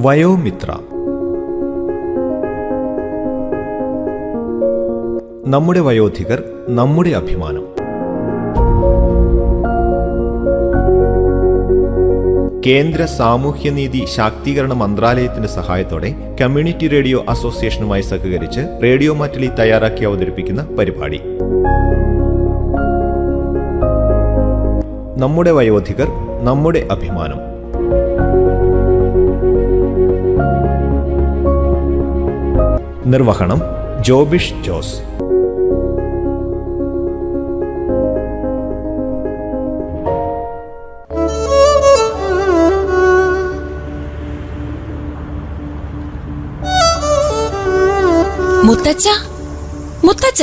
വയോമിത്ര. നമ്മുടെ വയോധികർ നമ്മുടെ അഭിമാനം. കേന്ദ്ര സാമൂഹ്യനീതി ശാക്തീകരണ മന്ത്രാലയത്തിന്റെ സഹായത്തോടെ കമ്മ്യൂണിറ്റി റേഡിയോ അസോസിയേഷനുമായി സഹകരിച്ച് റേഡിയോ മാറ്റിലി തയ്യാറാക്കി അവതരിപ്പിക്കുന്ന പരിപാടി നമ്മുടെ വയോധികർ നമ്മുടെ അഭിമാനം. നിർവഹണം ജോബിഷ് ജോസ്. മുത്തച്ഛ, മുത്തച്ഛ,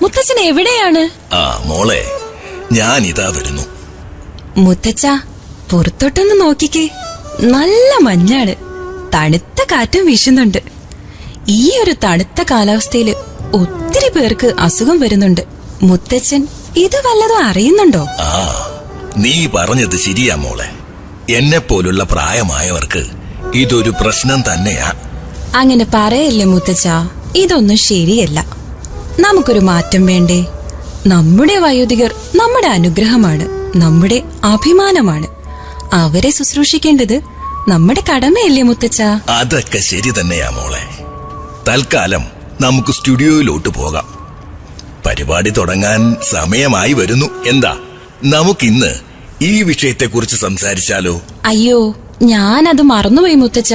മുത്തച്ഛൻ എവിടെയാണ്? മോളെ, ഞാൻ ഇതാ വരുന്നു. മുത്തച്ഛ, പുറത്തോട്ടൊന്ന് നോക്കിക്കേ. നല്ല മഞ്ഞാണ്, തണുത്ത കാറ്റും വീശുന്നുണ്ട്. ഈ ഒരു തണുത്ത കാലാവസ്ഥയില് ഒത്തിരി പേർക്ക് അസുഖം വരുന്നുണ്ട്. മുത്തച്ഛൻ ഇത് വല്ലതും അറിയുന്നുണ്ടോ? നീ പറഞ്ഞത് ശരിയാ മോളെ. എന്നെ പോലുള്ള പ്രായമായവർക്ക് ഇതൊരു പ്രശ്നം തന്നെയാ. അങ്ങനെ പറയല്ലേ മുത്തച്ഛ, ഇതൊന്നും ശരിയല്ല. നമുക്കൊരു മാറ്റം വേണ്ടേ? നമ്മുടെ വയോധികർ നമ്മുടെ അനുഗ്രഹമാണ്, നമ്മുടെ അഭിമാനമാണ്. അവരെ ശുശ്രൂഷിക്കേണ്ടത് നമ്മുടെ കടമയല്ലേ മുത്തച്ഛ? അതൊക്കെ ശരി തന്നെയാ മോളെ. തൽക്കാലം നമുക്ക് സ്റ്റുഡിയോയിലോട്ട് പോകാം. പരിപാടി തുടങ്ങാൻ സമയമായി വരുന്നു. എന്താ, നമുക്കിന്ന് ഈ വിഷയത്തെക്കുറിച്ച് സംസാരിച്ചാലോ? അയ്യോ, ഞാനത് മറന്നുപോയി മുത്തച്ഛ.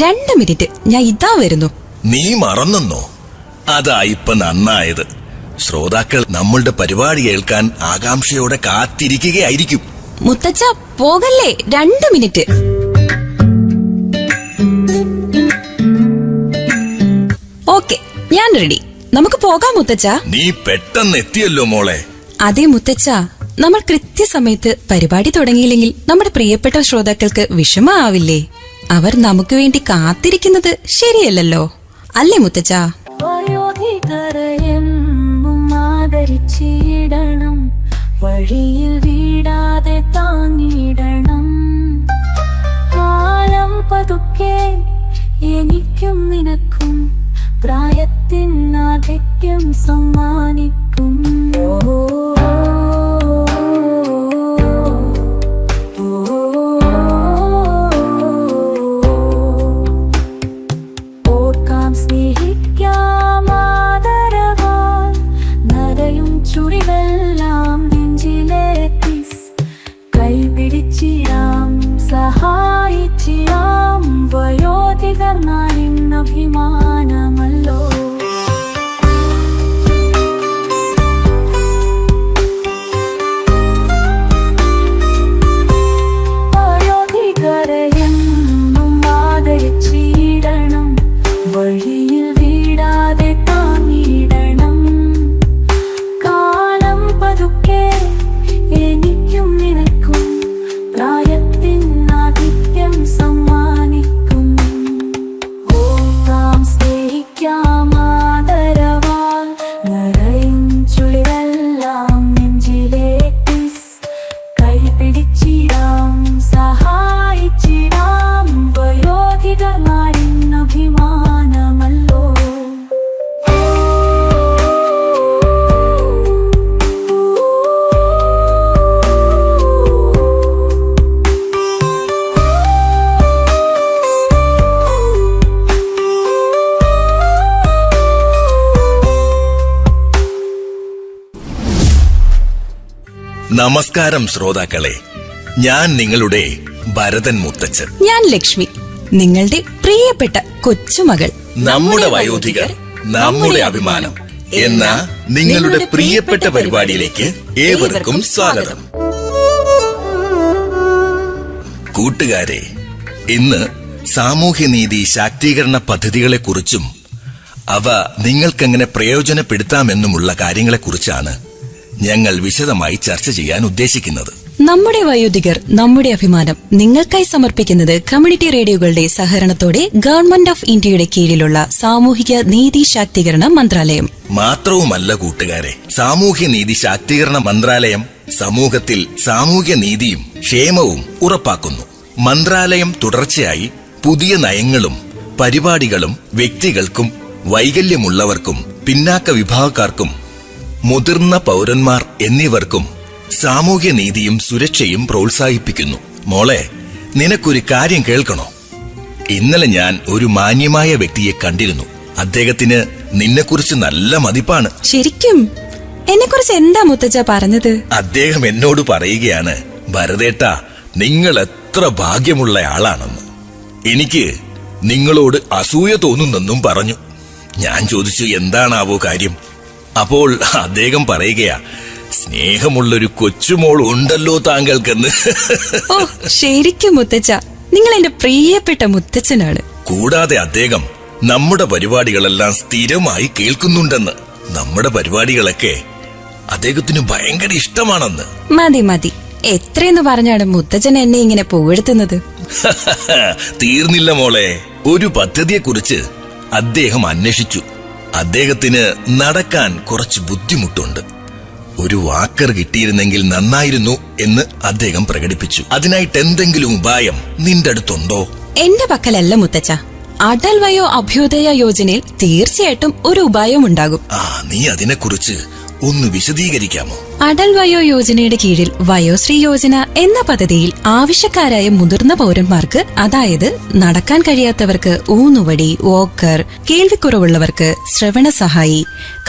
2 മിനിറ്റ്, ഞാൻ ഇതാ വരുന്നു. നീ മറന്നോ? അതാ ഇപ്പൊ നന്നായത്. ശ്രോതാക്കൾ നമ്മളുടെ പരിപാടി കേൾക്കാൻ ആകാംക്ഷയോടെ കാത്തിരിക്കുകയായിരിക്കും. മുത്തച്ഛ പോകല്ലേ, 2 മിനിറ്റ്. ഓക്കെ, ഞാൻ റെഡി. നമുക്ക് പോകാം മുത്തച്ഛ. നീ പെട്ടെന്ന് എത്തിയല്ലോ മോളെ. അതെ മുത്തച്ഛ, നമ്മൾ കൃത്യസമയത്ത് പരിപാടി തുടങ്ങിയില്ലെങ്കിൽ നമ്മുടെ പ്രിയപ്പെട്ട ശ്രോതാക്കൾക്ക് വിഷമാവില്ലേ? അവർ നമുക്ക് വേണ്ടി കാത്തിരിക്കുന്നത് ശരിയല്ലല്ലോ, അല്ലേ മുത്തച്ഛ? ആദരിച്ചിടണം, വഴിയിൽ വീടാതെ താങ്ങിടണം. കാലം പതുക്കെ എനിക്കും നിനക്കും പ്രായത്തിനാധിക്യം സമ്മാനിക്കും. ചുടിവെല്ലാം നെഞ്ചിലേറ്റി കൈപിടിച്ചിടാം, സഹായിച്ചിടാം. വയോധികർ നാടിന്നഭിമാനമല്ലോ. വയോധികരെ എന്നും ആദരിച്ചിടണം, വഴിയിൽ വീടാതെ താങ്ങിടണം. എനിക്കും നിനക്കും പ്രായത്തിനാധിക്യം സമ്മാനിക്കും. ഓർക്കാം, സ്നേഹിക്കാം ആദരവാൽ. നിറയും ചുളിവെല്ലാം നെഞ്ചിലേറ്റി കൈപിടിച്ചിടാം, സഹായിച്ചിടാം. വയോധികർ നാടിന്നഭിമാനമല്ലോ. നമസ്കാരം ശ്രോതാക്കളെ, ഞാൻ നിങ്ങളുടെ ഭരതൻ മുത്തച്ഛൻ. ഞാൻ ലക്ഷ്മി, നിങ്ങളുടെ പ്രിയപ്പെട്ട കൊച്ചുമകൾ. നമ്മുടെ വയോധികർ നമ്മുടെ അഭിമാനം എന്ന നിങ്ങളുടെ പ്രിയപ്പെട്ട പരിപാടിയിലേക്ക് ഏവർക്കും സ്വാഗതം. കൂട്ടുകാരെ, ഇന്ന് സാമൂഹ്യനീതി ശാക്തീകരണ പദ്ധതികളെക്കുറിച്ചും അവ നിങ്ങൾക്കെങ്ങനെ പ്രയോജനപ്പെടുത്താമെന്നുമുള്ള കാര്യങ്ങളെക്കുറിച്ചാണ് ഞങ്ങൾ വിശദമായി ചർച്ച ചെയ്യാൻ ഉദ്ദേശിക്കുന്നത്. നമ്മുടെ വയോധികർ നമ്മുടെ അഭിമാനം നിങ്ങൾക്കായി സമർപ്പിക്കുന്നത് കമ്മ്യൂണിറ്റി റേഡിയോകളുടെ സഹകരണത്തോടെ ഗവൺമെന്റ് ഓഫ് ഇന്ത്യയുടെ കീഴിലുള്ള സാമൂഹിക നീതി ശാക്തീകരണ മന്ത്രാലയം. മാത്രവുമല്ല കൂട്ടുകാരെ, സാമൂഹ്യ നീതി ശാക്തീകരണ മന്ത്രാലയം സമൂഹത്തിൽ സാമൂഹ്യ നീതിയും ക്ഷേമവും ഉറപ്പാക്കുന്നു. മന്ത്രാലയം തുടർച്ചയായി പുതിയ നയങ്ങളും പരിപാടികളും വ്യക്തികൾക്കും വൈകല്യമുള്ളവർക്കും പിന്നാക്ക വിഭാഗക്കാർക്കും മുതിർന്ന പൗരന്മാർ എന്നിവർക്കും സാമൂഹ്യനീതിയും സുരക്ഷയും പ്രോത്സാഹിപ്പിക്കുന്നു. മോളെ, നിനക്കൊരു കാര്യം കേൾക്കണോ? ഇന്നലെ ഞാൻ ഒരു മാന്യമായ വ്യക്തിയെ കണ്ടിരുന്നു. അദ്ദേഹത്തിന് നിന്നെക്കുറിച്ച് നല്ല മതിപ്പാണ്. ശരിക്കും? എന്നെക്കുറിച്ച് എന്താ മുത്തച്ഛ പറഞ്ഞത്? അദ്ദേഹം എന്നോട് പറയുകയാണ്, ഭരതേട്ടാ, നിങ്ങൾ എത്ര ഭാഗ്യമുള്ള ആളാണെന്ന്. എനിക്ക് നിങ്ങളോട് അസൂയ തോന്നുന്നെന്നും പറഞ്ഞു. ഞാൻ ചോദിച്ചു, എന്താണാവോ കാര്യം? അപ്പോൾ അദ്ദേഹം പറയുകയാ, സ്നേഹമുള്ളൊരു കൊച്ചുമോൾ ഉണ്ടല്ലോ താങ്കൾക്കെന്ന്. ഓ, ശരിക്കും മുത്തച്ഛ, നിങ്ങൾ എന്റെ പ്രിയപ്പെട്ട മുത്തച്ഛനാണ്. കൂടാതെ അദ്ദേഹം നമ്മുടെ പരിപാടികളെല്ലാം സ്ഥിരമായി കേൾക്കുന്നുണ്ടെന്ന്. നമ്മുടെ പരിപാടികളൊക്കെ അദ്ദേഹത്തിന് ഭയങ്കര ഇഷ്ടമാണെന്ന്. മതി മതി, എത്രയെന്ന് പറഞ്ഞാണ് മുത്തച്ഛൻ എന്നെ ഇങ്ങനെ പുകഴ്ത്തുന്നത്? തീർന്നില്ല മോളെ. ഒരു പദ്ധതിയെക്കുറിച്ച് അദ്ദേഹം അന്വേഷിച്ചു. അദ്ദേഹത്തിന് നടക്കാൻ കുറച്ച് ബുദ്ധിമുട്ടുണ്ട്. ഒരു വാക്കർ കിട്ടിയിരുന്നെങ്കിൽ നന്നായിരുന്നു എന്ന് അദ്ദേഹം പ്രകടിപ്പിച്ചു. അതിനായിട്ട് എന്തെങ്കിലും ഉപായം നിന്റെ അടുത്തുണ്ടോ? എന്റെ പക്കലല്ല മുത്തച്ഛ. അടൽ വയോ അഭ്യുദയ യോജനയിൽ തീർച്ചയായിട്ടും ഒരു ഉപായം ഉണ്ടാകും. നീ അതിനെക്കുറിച്ച് ഒന്ന് വിശദീകരിക്കാമോ? അടൽ വയോ യോജനയുടെ കീഴിൽ വയോശ്രീ യോജന എന്ന പദ്ധതിയിൽ ആവശ്യക്കാരായ മുതിർന്ന പൗരന്മാർക്ക്, അതായത് നടക്കാൻ കഴിയാത്തവർക്ക് ഊന്നുവടി, വോക്കർ, കേൾവിക്കുറവുള്ളവർക്ക് ശ്രവണ സഹായി,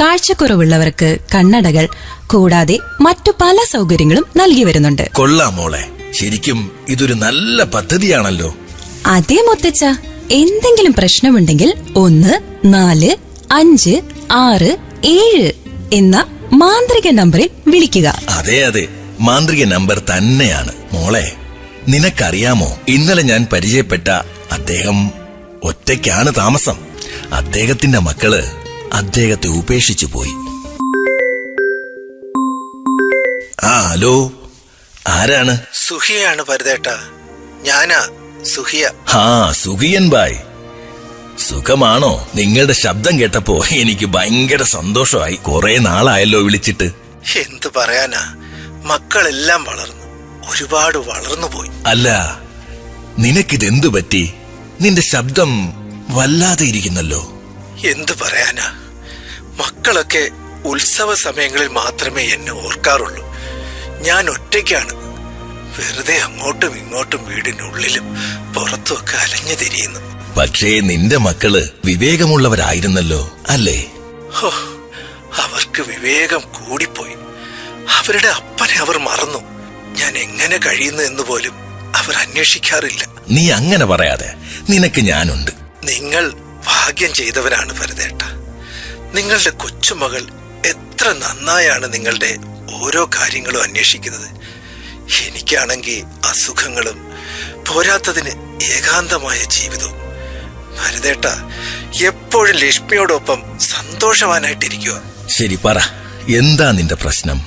കാഴ്ചക്കുറവുള്ളവർക്ക് കണ്ണടകൾ, കൂടാതെ മറ്റു പല സൗകര്യങ്ങളും നൽകി വരുന്നുണ്ട്. കൊള്ളാം മോളെ, ശരിക്കും ഇതൊരു നല്ല പദ്ധതിയാണല്ലോ. അതേ മുത്തച്ഛ, എന്തെങ്കിലും പ്രശ്നമുണ്ടെങ്കിൽ 1 4 5 6 7 എന്ന മാന്ത്രിക നമ്പറിൽ വിളിക്കുക. അതെ അതെ, മാന്ത്രിക നമ്പർ തന്നെയാണ്. മോളെ, നിനക്കറിയാമോ, ഇന്നലെ ഞാൻ പരിചയപ്പെട്ട അദ്ദേഹം ഒറ്റയ്ക്കാണ് താമസം. അദ്ദേഹത്തിന്റെ മക്കള് അദ്ദേഹത്തെ ഉപേക്ഷിച്ചു പോയി. ഹലോ, ആരാണ്? സുഹിയാണ് ഭരതേട്ട. ഞാനാ സുഹിയ. സുഹിയൻ ബായ്, സുഖമാണോ? നിങ്ങളുടെ ശബ്ദം കേട്ടപ്പോ എനിക്ക് ഭയങ്കര സന്തോഷമായി. കുറെ നാളായല്ലോ വിളിച്ചിട്ട്. എന്തു പറയാനാ, മക്കളെല്ലാം വളർന്നു, ഒരുപാട് വളർന്നു പോയി. അല്ല, നിനക്കിതെന്തു പറ്റി? നിന്റെ ശബ്ദം വല്ലാതെ ഇരിക്കുന്നല്ലോ. എന്തു പറയാനാ, മക്കളൊക്കെ ഉത്സവ സമയങ്ങളിൽ മാത്രമേ എന്നെ ഓർക്കാറുള്ളൂ. ഞാൻ ഒറ്റയ്ക്കാണ്. വെറുതെ അങ്ങോട്ടും ഇങ്ങോട്ടും വീടിനുള്ളിലും പുറത്തുമൊക്കെ അലഞ്ഞു തിരിയുന്നു. പക്ഷേ നിന്റെ മക്കള് വിവേകമുള്ളവരായിരുന്നല്ലോ, അല്ലേ? അവർക്ക് വിവേകം കൂടിപ്പോയി. അവരുടെ അപ്പനെ അവർ മറന്നു. ഞാൻ എങ്ങനെ കഴിയുന്നു എന്ന് പോലും അവർ അന്വേഷിക്കാറില്ല. നീ അങ്ങനെ പറയാതെ, നിനക്ക് ഞാനുണ്ട്. നിങ്ങൾ ഭാഗ്യം ചെയ്തവരാണ് ഭരതേട്ട. നിങ്ങളുടെ കൊച്ചുമകൾ എത്ര നന്നായാണ് നിങ്ങളുടെ ഓരോ കാര്യങ്ങളും അന്വേഷിക്കുന്നത്. എനിക്കാണെങ്കിൽ അസുഖങ്ങളും പോരാത്തതിന് ഏകാന്തമായ ജീവിതവും. ഭരതേട്ട എപ്പോഴും ലക്ഷ്മിയോടൊപ്പം സന്തോഷവാനായിട്ടിരിക്കുക. ശരി, പറ, എന്താ നിന്റെ പ്രശ്നം?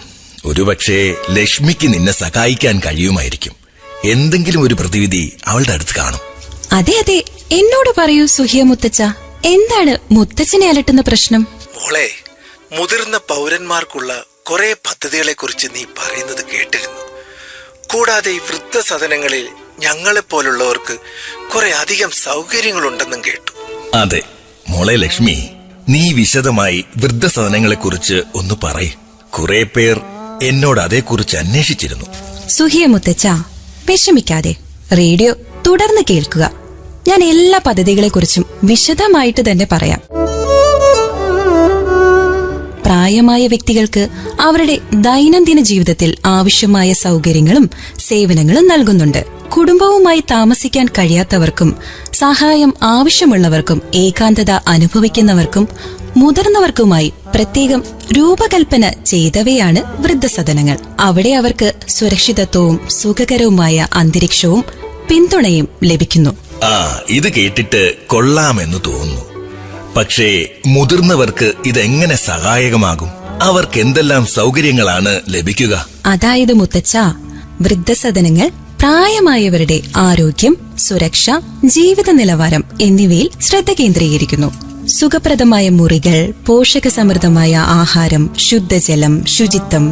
ഒരുപക്ഷെ ലക്ഷ്മിക്ക് നിന്നെ സഹായിക്കാൻ കഴിയുമായിരിക്കും. എന്തെങ്കിലും ഒരു പ്രതിവിധി അവളുടെ അടുത്ത് കാണും. അതെ അതെ, എന്നോട് പറയൂ സുഹിയ മുത്തച്ഛ, എന്താണ് മുത്തച്ഛനെ അലട്ടുന്ന പ്രശ്നം? മോളെ, മുതിർന്ന പൗരന്മാർക്കുള്ള കുറെ പദ്ധതികളെ കുറിച്ച് നീ പറയുന്നത് കേട്ടിരുന്നു. കൂടാതെ ഈ വൃദ്ധസദനങ്ങളിൽ ഞങ്ങളെപ്പോലുള്ളവർക്ക് കുറെ അധികം സൗകര്യങ്ങളുണ്ടെന്നും കേട്ടു. അതെ മോളെ ലക്ഷ്മി, നീ വിശദമായി വൃദ്ധസദനങ്ങളെക്കുറിച്ച് ഒന്ന് പറയ്. കുറെ പേർ എന്നോട് അതേക്കുറിച്ച് അന്വേഷിച്ചിരുന്നു. സുഹിയ മുത്തച്ഛ, വിഷമിക്കാതെ റേഡിയോ തുടർന്ന് കേൾക്കുക. ഞാൻ എല്ലാ പദ്ധതികളെക്കുറിച്ചും വിശദമായിട്ട് തന്നെ പറയാം. പ്രായമായ വ്യക്തികൾക്ക് അവരുടെ ദൈനംദിന ജീവിതത്തിൽ ആവശ്യമായ സൗകര്യങ്ങളും സേവനങ്ങളും നൽകുന്നുണ്ട്. കുടുംബവുമായി താമസിക്കാൻ കഴിയാത്തവർക്കും സഹായം ആവശ്യമുള്ളവർക്കും ഏകാന്തത അനുഭവിക്കുന്നവർക്കും മുതിർന്നവർക്കുമായി പ്രത്യേകം രൂപകൽപ്പന ചെയ്തവയാണ് വൃദ്ധസദനങ്ങൾ. അവിടെ അവർക്ക് സുരക്ഷിതത്വവും സുഖകരവുമായ അന്തരീക്ഷവും പിന്തുണയും ലഭിക്കുന്നു. ഇത് കേട്ടിട്ട് കൊള്ളാമെന്ന് തോന്നുന്നു. പക്ഷേ മുതിർന്നവർക്ക് ഇതെങ്ങനെ സഹായകമാകും? അവർക്ക് എന്തെല്ലാം സൗകര്യങ്ങളാണ് ലഭിക്കുക? അതായത് മുത്തച്ഛ, വൃദ്ധസദനങ്ങൾ പ്രായമായവരുടെ ആരോഗ്യം, സുരക്ഷ, ജീവിത നിലവാരം എന്നിവയിൽ ശ്രദ്ധ കേന്ദ്രീകരിക്കുന്നു. സുഖപ്രദമായ മുറികൾ, പോഷകസമൃദ്ധമായ ആഹാരം, ശുദ്ധജലം, ശുചിത്വം,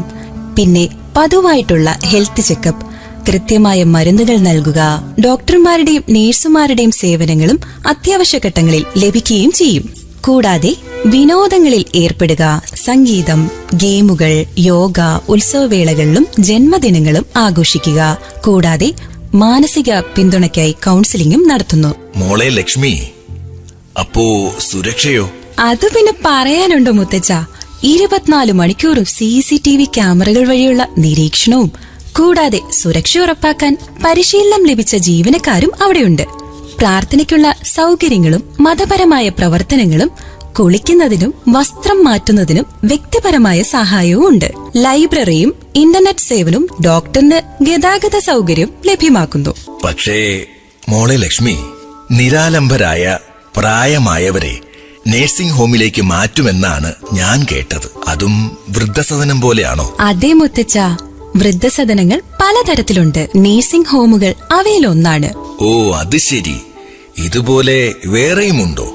പിന്നെ പതിവായിട്ടുള്ള ഹെൽത്ത് ചെക്കപ്പ്, കൃത്യമായ മരുന്നുകൾ നൽകുക, ഡോക്ടർമാരുടെയും നഴ്സുമാരുടെയും സേവനങ്ങളും അത്യാവശ്യ ഘട്ടങ്ങളിൽ ലഭിക്കുകയും ചെയ്യും. കൂടാതെ വിനോദങ്ങളിൽ ഏർപ്പെടുക, സംഗീതം, ഗെയിമുകൾ, യോഗ, ഉത്സവവേളകളിലും ജന്മദിനങ്ങളും ആഘോഷിക്കുക. കൂടാതെ മാനസിക പിന്തുണയ്ക്കായി കൗൺസിലിംഗും നടത്തുന്നു. മോളെ ലക്ഷ്മി, അപ്പോ സുരക്ഷയോ? അത് പിന്നെ പറയാനുണ്ടോ മുത്തച്ഛ? 24 മണിക്കൂറും CCTV ക്യാമറകൾ വഴിയുള്ള നിരീക്ഷണവും കൂടാതെ സുരക്ഷ ഉറപ്പാക്കാൻ പരിശീലനം ലഭിച്ച ജീവനക്കാരും അവിടെയുണ്ട്. പ്രാർത്ഥനയ്ക്കുള്ള സൗകര്യങ്ങളും മതപരമായ പ്രവർത്തനങ്ങളും കുളിക്കുന്നതിനും വസ്ത്രം മാറ്റുന്നതിനും വ്യക്തിപരമായ സഹായവും ഉണ്ട്. ലൈബ്രറിയും ഇന്റർനെറ്റ് സേവനവും ഡോക്ടറിന് ഗതാഗത സൗകര്യം ലഭ്യമാക്കുന്നു. പക്ഷേ മോളെ ലക്ഷ്മി, നിരാലംബരായ പ്രായമായവരെ നഴ്സിംഗ് ഹോമിലേക്ക് മാറ്റുമെന്നാണ് ഞാൻ കേട്ടത്. അതും വൃദ്ധസദനം പോലെയാണോ? അതേ മുത്തച്ഛ, വൃദ്ധസദനങ്ങൾ പലതരത്തിലുണ്ട്. നഴ്സിംഗ് ഹോമുകൾ അവയിലൊന്നാണ്. ഓ, അത് ശരി. ഇതുപോലെ വേറെയുമുണ്ടോ?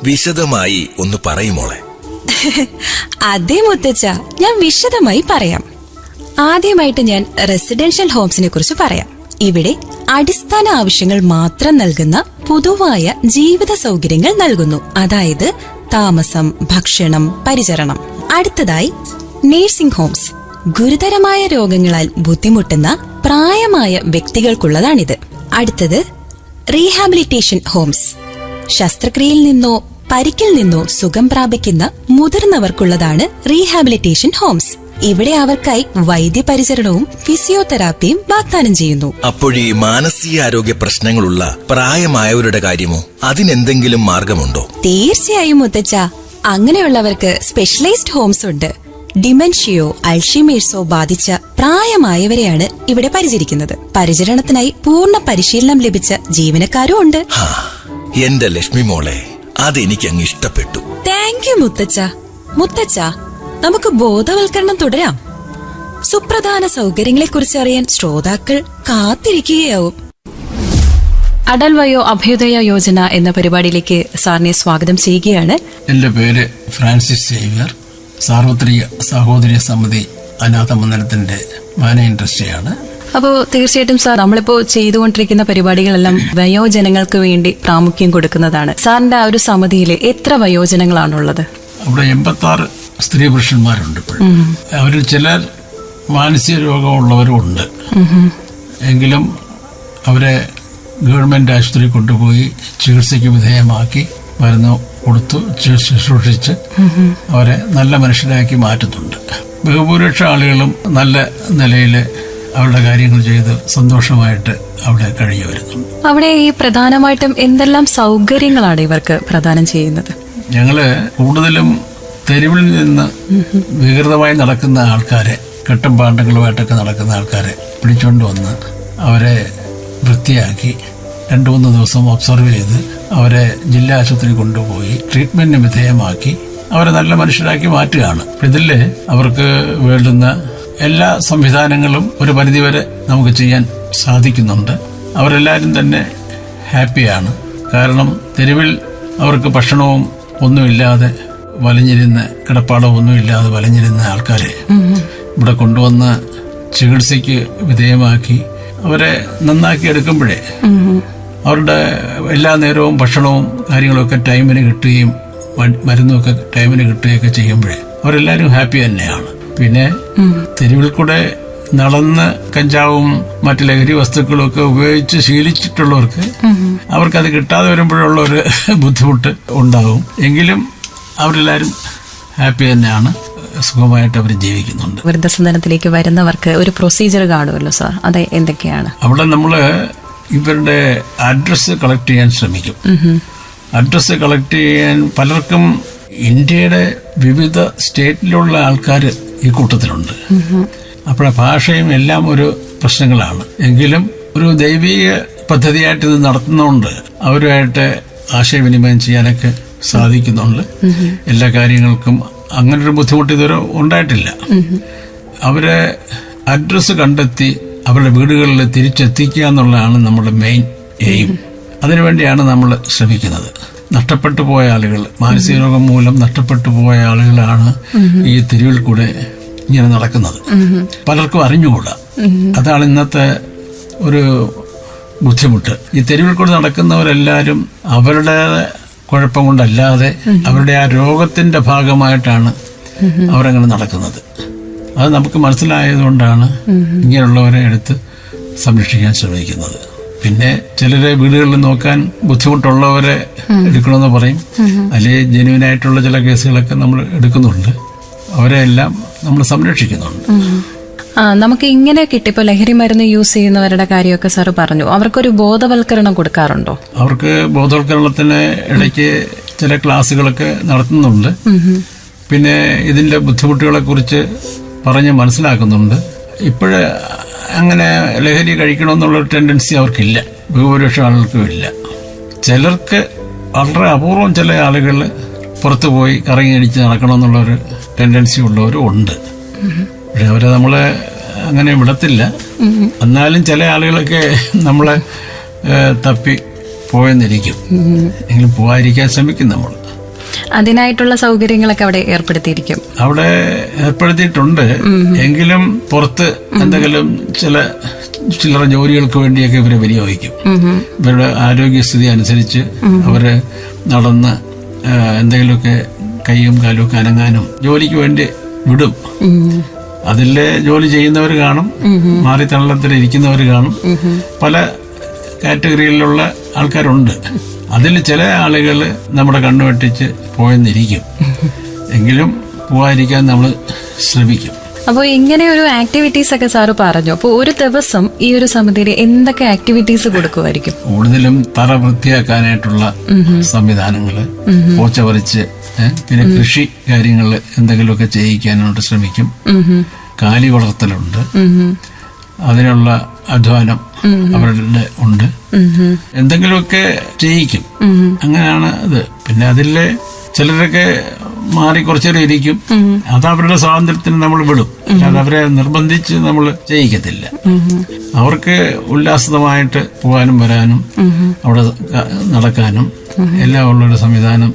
വിശദമായി ഒന്ന് പറയുമോളെ. അതേ മുത്തച്ഛ, ഞാൻ വിശദമായി പറയാം. ആദ്യമായിട്ട് ഞാൻ റെസിഡൻഷ്യൽ ഹോംസിനെ കുറിച്ച് പറയാം. ഇവിടെ അടിസ്ഥാന ആവശ്യങ്ങൾ മാത്രം നൽകുന്ന പൊതുവായ ജീവിത സൗകര്യങ്ങൾ നൽകുന്നു. അതായത് താമസം, ഭക്ഷണം, പരിചരണം. അടുത്തതായി നഴ്സിംഗ് ഹോംസ്. ഗുരുതരമായ രോഗങ്ങളാൽ ബുദ്ധിമുട്ടുന്ന പ്രായമായ വ്യക്തികൾക്കുള്ളതാണിത്. അടുത്തത് റീഹാബിലിറ്റേഷൻ ഹോംസ്. ശസ്ത്രക്രിയയിൽ നിന്നോ പരിക്കിൽ നിന്നോ സുഖം പ്രാപിക്കുന്ന മുതിർന്നവർക്കുള്ളതാണ് റീഹാബിലിറ്റേഷൻ ഹോംസ്. ഇവിടെ അവർക്കായി വൈദ്യപരിചരണവും ഫിസിയോതെറാപ്പിയും വാഗ്ദാനം ചെയ്യുന്നു. അപ്പോഴീ മാനസികാരോഗ്യ പ്രശ്നങ്ങളുള്ള പ്രായമായവരുടെ കാര്യമോ? അതിനെന്തെങ്കിലും മാർഗമുണ്ടോ? തീർച്ചയായും മുത്തച്ഛ, അങ്ങനെയുള്ളവർക്ക് സ്പെഷ്യലൈസ്ഡ് ഹോംസ് ഉണ്ട്. ഡിമെൻഷ്യയോ അൾഷിമേഴ്സോ ബാധിച്ച പ്രായമായവരെയാണ് ഇവിടെ പരിചരിക്കുന്നത്. പരിചരണത്തിനായി പൂർണ്ണ പരിശീലനം ലഭിച്ച ജീവനക്കാരും ഉണ്ട്. എന്റെ ലക്ഷ്മി മോളെ, അതെനിക്കങ്ങ് ഇഷ്ടപ്പെട്ടു. താങ്ക് യു മുത്തച്ഛ. മുത്തച്ഛ, നമുക്ക് ബോധവൽക്കരണം തുടരാം. സുപ്രധാന സൗകര്യങ്ങളെക്കുറിച്ച് അറിയാൻ ശ്രോതാക്കൾ കാത്തിരിക്കുകയാവും. അടൽ വയോ അഭ്യുദയ യോജന എന്ന പരിപാടിയിലേക്ക് സാറിനെ സ്വാഗതം ചെയ്യുകയാണ്. എൻ്റെ പേര് ഫ്രാൻസിസ് സേവ്യർ. സാർവത്രിക സഹോദരി സമിതി അനാഥ മന്ദിരത്തിന്റെ മാനേജിംഗ് ട്രസ്റ്റിയാണ്. അപ്പോൾ തീർച്ചയായിട്ടും സാർ, നമ്മളിപ്പോ ചെയ്തുകൊണ്ടിരിക്കുന്ന പരിപാടികളെല്ലാം വയോജനങ്ങൾക്ക് വേണ്ടി പ്രാമുഖ്യം കൊടുക്കുന്നതാണ്. സാറിന്റെ ആ ഒരു സമിതിയിൽ എത്ര വയോജനങ്ങളാണുള്ളത്? അവിടെ 86 സ്ത്രീ പുരുഷന്മാരുണ്ട്. ഇപ്പോഴും അവരിൽ ചിലർ മാനസിക രോഗമുള്ളവരും ഉണ്ട്. എങ്കിലും അവരെ ഗവൺമെന്റ് ആശുപത്രി കൊണ്ടുപോയി ചികിത്സയ്ക്ക് വിധേയമാക്കി മരുന്ന് കൊടുത്തു ശുശ്രൂഷിച്ച് അവരെ നല്ല മനുഷ്യരാക്കി മാറ്റുന്നുണ്ട്. ബഹുഭൂരിപക്ഷ ആളുകളും നല്ല നിലയിൽ അവരുടെ കാര്യങ്ങൾ ചെയ്ത് സന്തോഷമായിട്ട് അവിടെ കഴിഞ്ഞു വരുന്നുണ്ട്. അവിടെ ഈ പ്രധാനമായിട്ടും എന്തെല്ലാം സൗകര്യങ്ങളാണ് ഇവർക്ക് പ്രദാനം ചെയ്യുന്നത്? ഞങ്ങള് കൂടുതലും തെരുവിൽ നിന്ന് വികൃതമായി നടക്കുന്ന ആൾക്കാരെ, കെട്ടും പാണ്ടങ്ങളുമായിട്ടൊക്കെ നടക്കുന്ന ആൾക്കാരെ പിടിച്ചുകൊണ്ട് വന്ന് അവരെ വൃത്തിയാക്കി 2-3 ദിവസം ഒബ്സർവ് ചെയ്ത് അവരെ ജില്ലാ ആശുപത്രി കൊണ്ടുപോയി ട്രീറ്റ്മെന്റിന് വിധേയമാക്കി അവരെ നല്ല മനുഷ്യരാക്കി മാറ്റുകയാണ്. ഇതിൽ അവർക്ക് വേണ്ടുന്ന എല്ലാ സംവിധാനങ്ങളും ഒരു പരിധിവരെ നമുക്ക് ചെയ്യാൻ സാധിക്കുന്നുണ്ട്. അവരെല്ലാവരും തന്നെ ഹാപ്പിയാണ്. കാരണം തെരുവിൽ അവർക്ക് ഭക്ഷണവും ഒന്നുമില്ലാതെ വലഞ്ഞിരുന്ന്, കിടപ്പാടവും ഒന്നുമില്ലാതെ വലഞ്ഞിരുന്ന ആൾക്കാരെ ഇവിടെ കൊണ്ടുവന്ന് ചികിത്സയ്ക്ക് വിധേയമാക്കി അവരെ നന്നാക്കി എടുക്കുമ്പോഴേ അവരുടെ എല്ലാ നേരവും ഭക്ഷണവും കാര്യങ്ങളൊക്കെ ടൈമിന് കിട്ടുകയും മരുന്നുമൊക്കെ ടൈമിന് കിട്ടുകയൊക്കെ ചെയ്യുമ്പോഴേ അവരെല്ലാവരും ഹാപ്പി തന്നെയാണ്. പിന്നെ തെരുവിൽ കൂടെ നടന്ന് കഞ്ചാവും മറ്റു ലഹരി വസ്തുക്കളും ഒക്കെ ഉപയോഗിച്ച് ശീലിച്ചിട്ടുള്ളവർക്ക് അവർക്കത് കിട്ടാതെ വരുമ്പോഴുള്ള ഒരു ബുദ്ധിമുട്ട് ഉണ്ടാവും. എങ്കിലും അവരെല്ലാവരും ഹാപ്പി തന്നെയാണ്, സുഖമായിട്ട് അവർ ജീവിക്കുന്നുണ്ട്. വൃദ്ധസദനത്തിലേക്ക് വരുന്നവർക്ക് ഒരു പ്രൊസീജിയർ കാണുമല്ലോ സാർ, അത് എന്തൊക്കെയാണ്? അവിടെ നമ്മൾ ഇവരുടെ അഡ്രസ്സ് കളക്ട് ചെയ്യാൻ ശ്രമിക്കും. അഡ്രസ്സ് കളക്ട് ചെയ്യാൻ പലർക്കും ഇന്ത്യയുടെ വിവിധ സ്റ്റേറ്റിലുള്ള ആൾക്കാർ ഈ കൂട്ടത്തിലുണ്ട്. അപ്പോൾ ഭാഷയും എല്ലാം ഒരു പ്രശ്നങ്ങളാണ്. എങ്കിലും ഒരു ദൈവീക പദ്ധതിയായിട്ട് ഇത് നടത്തുന്നതുകൊണ്ട് അവരുമായിട്ട് ആശയവിനിമയം ചെയ്യാനൊക്കെ സാധിക്കുന്നുണ്ട്. എല്ലാ കാര്യങ്ങൾക്കും അങ്ങനൊരു ബുദ്ധിമുട്ട് ഇതുവരെ ഉണ്ടായിട്ടില്ല. അവരെ അഡ്രസ്സ് കണ്ടെത്തി അവരുടെ വീടുകളിൽ തിരിച്ചെത്തിക്കുക എന്നുള്ളതാണ് നമ്മുടെ മെയിൻ എയിം. അതിനുവേണ്ടിയാണ് നമ്മൾ ശ്രമിക്കുന്നത്. നഷ്ടപ്പെട്ടു പോയ ആളുകൾ, മാനസിക രോഗം മൂലം നഷ്ടപ്പെട്ടു പോയ ആളുകളാണ് ഈ തെരുവിൽ കൂടെ ഇങ്ങനെ നടക്കുന്നത്. പലർക്കും അറിഞ്ഞുകൂടാ. അതാണ് ഇന്നത്തെ ഒരു ബുദ്ധിമുട്ട്. ഈ തെരുവിൽ കൂടെ നടക്കുന്നവരെല്ലാവരും അവരുടെ കുഴപ്പം കൊണ്ടല്ലാതെ അവരുടെ ആ രോഗത്തിന്റെ ഭാഗമായിട്ടാണ് അവരങ്ങനെ നടക്കുന്നത്. അത് നമുക്ക് മനസ്സിലായതുകൊണ്ടാണ് ഇങ്ങനെയുള്ളവരെ എടുത്ത് സംരക്ഷിക്കാൻ ശ്രമിക്കുന്നത്. പിന്നെ ചിലരെ വീടുകളിൽ നോക്കാൻ ബുദ്ധിമുട്ടുള്ളവരെ എടുക്കണമെന്ന് പറയും. അല്ലെങ്കിൽ ജെന്യുവിനായിട്ടുള്ള ചില കേസുകളൊക്കെ നമ്മൾ എടുക്കുന്നുണ്ട്. അവരെ എല്ലാം നമ്മൾ സംരക്ഷിക്കുന്നുണ്ട്. നമുക്ക് ഇങ്ങനെ കിട്ടിയപ്പോൾ ലഹരി മരുന്ന് യൂസ് ചെയ്യുന്നവരുടെ കാര്യമൊക്കെ സാറ് പറഞ്ഞു. അവർക്കൊരു ബോധവൽക്കരണം കൊടുക്കാറുണ്ടോ? അവർക്ക് ബോധവൽക്കരണത്തിന് ഇടയ്ക്ക് ചില ക്ലാസ്സുകളൊക്കെ നടത്തുന്നുണ്ട്. പിന്നെ ഇതിന്റെ ബുദ്ധിമുട്ടുകളെ കുറിച്ച് പറഞ്ഞ് മനസ്സിലാക്കുന്നുണ്ട്. ഇപ്പോഴേ അങ്ങനെ ലഹരി കഴിക്കണമെന്നുള്ളൊരു ടെൻഡൻസി അവർക്കില്ല, ഭൂരിപക്ഷം ആളുകൾക്കും ഇല്ല. ചിലർക്ക് വളരെ അപൂർവം ചില ആളുകൾ പുറത്തു പോയി കറങ്ങി അടിച്ച് നടക്കണമെന്നുള്ളൊരു ടെൻഡൻസി ഉള്ളവരും ഉണ്ട്. പക്ഷെ അവരെ നമ്മളെ അങ്ങനെ വിടത്തില്ല. എന്നാലും ചില ആളുകളൊക്കെ നമ്മളെ തപ്പി പോയെന്നിരിക്കും. എങ്കിലും പോകാതിരിക്കാൻ ശ്രമിക്കും നമ്മൾ. അതിനായിട്ടുള്ള സൗകര്യങ്ങളൊക്കെ അവിടെ ഏർപ്പെടുത്തിയിരിക്കും. അവിടെ ഏർപ്പെടുത്തിയിട്ടുണ്ട്. എങ്കിലും പുറത്ത് എന്തെങ്കിലും ചില്ലറ ജോലികൾക്ക് വേണ്ടിയൊക്കെ ഇവരെ വിനിയോഗിക്കും. ഇവരുടെ ആരോഗ്യസ്ഥിതി അനുസരിച്ച് അവര് നടന്ന് എന്തെങ്കിലുമൊക്കെ കൈയും കാലും ഒക്കെ അനങ്ങാനും ജോലിക്ക് വേണ്ടി വിടും. അതിലെ ജോലി ചെയ്യുന്നവർ കാണും, മാറി തള്ളത്തിൽ ഇരിക്കുന്നവർ കാണും. പല കാറ്റഗറിയിലുള്ള ആൾക്കാരുണ്ട്. അതിൽ ചില ആളുകൾ നമ്മുടെ കണ്ണു വെട്ടിച്ച് പോയെന്നിരിക്കും. എങ്കിലും പോകാതിരിക്കാൻ നമ്മൾ ശ്രമിക്കും. അപ്പോൾ ഇങ്ങനെ ഒരു ആക്ടിവിറ്റീസ് ഒക്കെ സാറ് പറഞ്ഞു. അപ്പോൾ ഒരു ദിവസം ഈ ഒരു സമിതിയിൽ എന്തൊക്കെ ആക്ടിവിറ്റീസ് കൊടുക്കുമായിരിക്കും? കൂടുതലും തറ വൃത്തിയാക്കാനായിട്ടുള്ള സംവിധാനങ്ങള്, പോച്ച പറിച്ച് പിന്നെ കൃഷി കാര്യങ്ങൾ എന്തെങ്കിലുമൊക്കെ ചെയ്യിക്കാനായിട്ട് ശ്രമിക്കും. കാലി വളർത്തലുണ്ട്, അതിനുള്ള അധ്വാനം അവരുടെ ഉണ്ട്. എന്തെങ്കിലുമൊക്കെ ചെയ്യിക്കും. അങ്ങനെയാണ് അത്. പിന്നെ അതിലെ ചിലരൊക്കെ മാറി കുറച്ചേരം ഇരിക്കും. അത് അവരുടെ സ്വാതന്ത്ര്യത്തിന് നമ്മൾ വിടും. അല്ലാതെ അവരെ നിർബന്ധിച്ച് നമ്മൾ ചെയ്യിക്കത്തില്ല. അവർക്ക് ഉല്ലാസിതമായിട്ട് പോകാനും വരാനും അവിടെ നടക്കാനും എല്ലാം ഉള്ളൊരു സംവിധാനം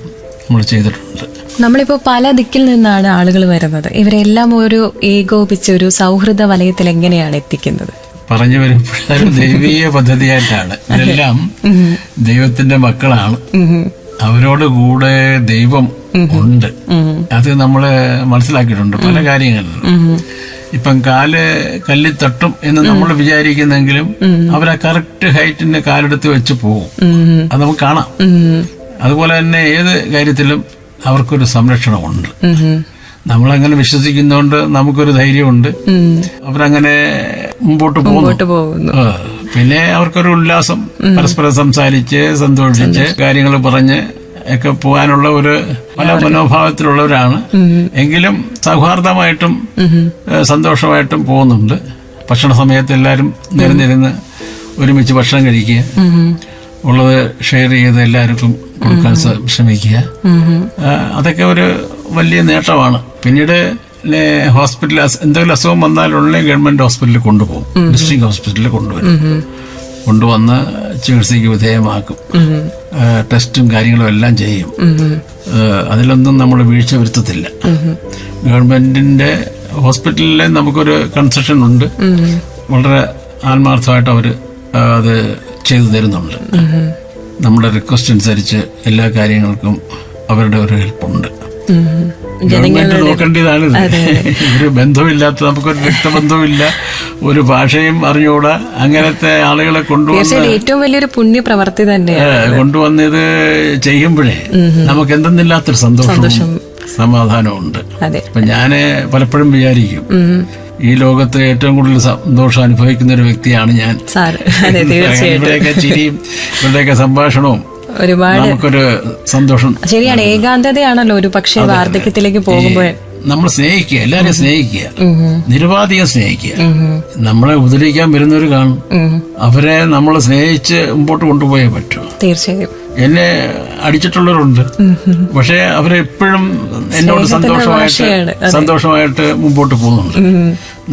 നമ്മൾ ചെയ്തിട്ടുണ്ട്. നമ്മളിപ്പോ പല ദിക്കിൽ നിന്നാണ് ആളുകൾ വരുന്നത്. ഇവരെല്ലാം ഒരു ഏകോപിച്ച ഒരു സൗഹൃദ വലയത്തിൽ എങ്ങനെയാണ് എത്തിക്കുന്നത്? പറഞ്ഞു വരുമ്പോഴൊരു ദൈവീയ പദ്ധതിയായിട്ടാണ്. ഇതെല്ലാം ദൈവത്തിന്റെ മക്കളാണ്. അവരോട് കൂടെ ദൈവം ഉണ്ട്. അത് നമ്മള് മനസ്സിലാക്കിയിട്ടുണ്ട് പല കാര്യങ്ങളിലും. ഇപ്പം കല്ലിൽ തട്ടും എന്ന് നമ്മൾ വിചാരിക്കുന്നെങ്കിലും അവരാ കറക്റ്റ് ഹൈറ്റിന് കാലെടുത്ത് വെച്ച് പോകും. അത് നമുക്ക് കാണാം. അതുപോലെ തന്നെ ഏത് കാര്യത്തിലും അവർക്കൊരു സംരക്ഷണമുണ്ട്. നമ്മളങ്ങനെ വിശ്വസിക്കുന്നതുകൊണ്ട് നമുക്കൊരു ധൈര്യമുണ്ട്. അവരങ്ങനെ മുമ്പോട്ട് പോകുന്നു. പിന്നെ അവർക്കൊരു ഉല്ലാസം, പരസ്പരം സംസാരിച്ച് സന്തോഷിച്ച് കാര്യങ്ങൾ പറഞ്ഞ് ഒക്കെ പോകാനുള്ള ഒരു പല മനോഭാവത്തിലുള്ളവരാണ്. എങ്കിലും സൗഹാർദ്ദമായിട്ടും സന്തോഷമായിട്ടും പോകുന്നുണ്ട്. ഭക്ഷണ സമയത്ത് എല്ലാവരും നിരന്നിരുന്ന് ഒരുമിച്ച് ഭക്ഷണം കഴിക്കുക, ഉള്ളത് ഷെയർ ചെയ്ത് എല്ലാവർക്കും കൊടുക്കാൻ ശ്രമിക്കുക. അതൊക്കെ ഒരു വലിയ നേട്ടമാണ്. പിന്നീട് ഹോസ്പിറ്റലിൽ എന്തെങ്കിലും അസുഖം വന്നാലുള്ള ഗവൺമെന്റ് ഹോസ്പിറ്റലിൽ കൊണ്ടുപോകും, ഡിസ്ട്രിക്ട് ഹോസ്പിറ്റലിൽ കൊണ്ടുവന്ന് ചികിത്സയ്ക്ക് വിധേയമാക്കും. ടെസ്റ്റും കാര്യങ്ങളും എല്ലാം ചെയ്യും. അതിലൊന്നും നമ്മൾ വീഴ്ച വരുത്തത്തില്ല. ഗവൺമെന്റിന്റെ ഹോസ്പിറ്റലിലെ നമുക്കൊരു കൺസെഷൻ ഉണ്ട്. വളരെ ആത്മാർത്ഥമായിട്ട് അവർ അത് ചെയ്തു തരുന്നുണ്ട്. നമ്മുടെ റിക്വസ്റ്റ് അനുസരിച്ച് എല്ലാ കാര്യങ്ങൾക്കും അവരുടെ ഒരു ഹെൽപ്പുണ്ട്. ഗവൺമെന്റ് നോക്കേണ്ടതാണ്. ഒരു ബന്ധവുമില്ലാത്ത, നമുക്കൊരു രക്തബന്ധവുമില്ല, ഒരു ഭാഷയും അറിഞ്ഞുകൂടാ, അങ്ങനത്തെ ആളുകളെ കൊണ്ടുവന്ന് ഏറ്റവും വലിയൊരു പുണ്യ പ്രവർത്തി തന്നെയാണ്. കൊണ്ടുവന്ന് ഇത് ചെയ്യുമ്പോഴേ നമുക്ക് എന്തെന്നില്ലാത്തൊരു സന്തോഷവും സമാധാനവും ഉണ്ട്. അപ്പൊ ഞാന് പലപ്പോഴും വിചാരിക്കും, ഈ ലോകത്ത് ഏറ്റവും കൂടുതൽ സന്തോഷം അനുഭവിക്കുന്ന ഒരു വ്യക്തിയാണ് ഞാൻ. ഇവരുടെയൊക്കെ ചിരിയും ഇവരുടെയൊക്കെ സംഭാഷണവും ഒരുപാട് നമുക്കൊരു സന്തോഷം. ശരിയാണ്, ഏകാന്തതയാണല്ലോ ഒരു പക്ഷേ വാർദ്ധക്യത്തിലേക്ക് പോകുമ്പോൾ. നമ്മൾ സ്നേഹിക്കുക, എല്ലാവരെയും സ്നേഹിക്കുക, നിരുപാധികം സ്നേഹിക്കുക. നമ്മളെ ഉപദ്രവിക്കാൻ വരുന്നവർ കാണും, അവരെ നമ്മൾ സ്നേഹിച്ച് മുമ്പോട്ട് കൊണ്ടുപോയേ പറ്റൂ. തീർച്ചയായും. എന്നെ അടിച്ചിട്ടുള്ളവരുണ്ട്, പക്ഷെ അവരെപ്പോഴും എന്നോട് സന്തോഷമായിട്ട് മുമ്പോട്ട് പോകുന്നുണ്ട്.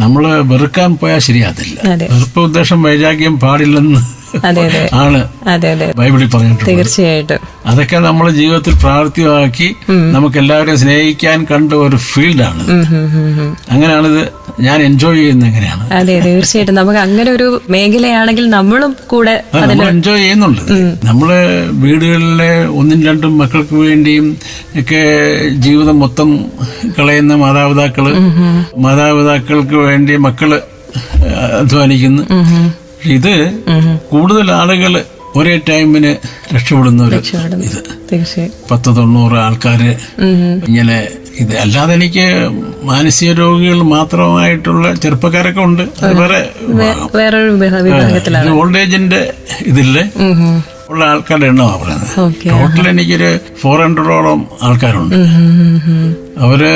നമ്മള് വെറുക്കാൻ പോയാൽ ശരിയാത്തില്ല. വെറുപ്പ് ഉദ്ദേശം വൈരാഗ്യം പാടില്ലെന്ന് ആണ് ബൈബിളിൽ പറഞ്ഞിട്ടുണ്ട്. തീർച്ചയായിട്ടും അതൊക്കെ നമ്മൾ ജീവിതത്തിൽ പ്രാവർത്തികമാക്കി നമുക്ക് എല്ലാവരെയും സ്നേഹിക്കാൻ കണ്ട ഒരു ഫീൽഡാണ്. അങ്ങനെയാണിത് ഞാൻ എൻജോയ് ചെയ്യുന്നത് എങ്ങനെയാണ്. അതെ, തീർച്ചയായിട്ടും നമുക്ക് അങ്ങനെ ഒരു മേഖലയാണെങ്കിൽ നമ്മളും കൂടെ നമ്മൾ എൻജോയ് ചെയ്യുന്നുണ്ട്. നമ്മള് വീടുകളിലെ 1-2 മക്കൾക്ക് വേണ്ടിയും ഒക്കെ ജീവിതം മൊത്തം കളയുന്ന മാതാപിതാക്കൾക്ക് വേണ്ടി മക്കള് അധ്വാനിക്കുന്നു. ഇത് കൂടുതൽ ആളുകൾ ഒരേ ടൈമിന് രക്ഷപ്പെടുന്ന ഒരു ഇത് 10-90 ആൾക്കാര് ഇങ്ങനെ. ഇത് അല്ലാതെ എനിക്ക് മാനസിക രോഗികൾ മാത്രമായിട്ടുള്ള ചെറുപ്പക്കാരൊക്കെ ഉണ്ട്. അത് വേറൊരു വിഭാഗത്തിലാണ്. ഓൾഡ് ഏജിന്റെ ഇതില് ഉള്ള ആൾക്കാരുടെ എണ്ണമാണ് പറയുന്നത്. ടോട്ടൽ എനിക്കൊരു 400ഓളം ആൾക്കാരുണ്ട്. അവര്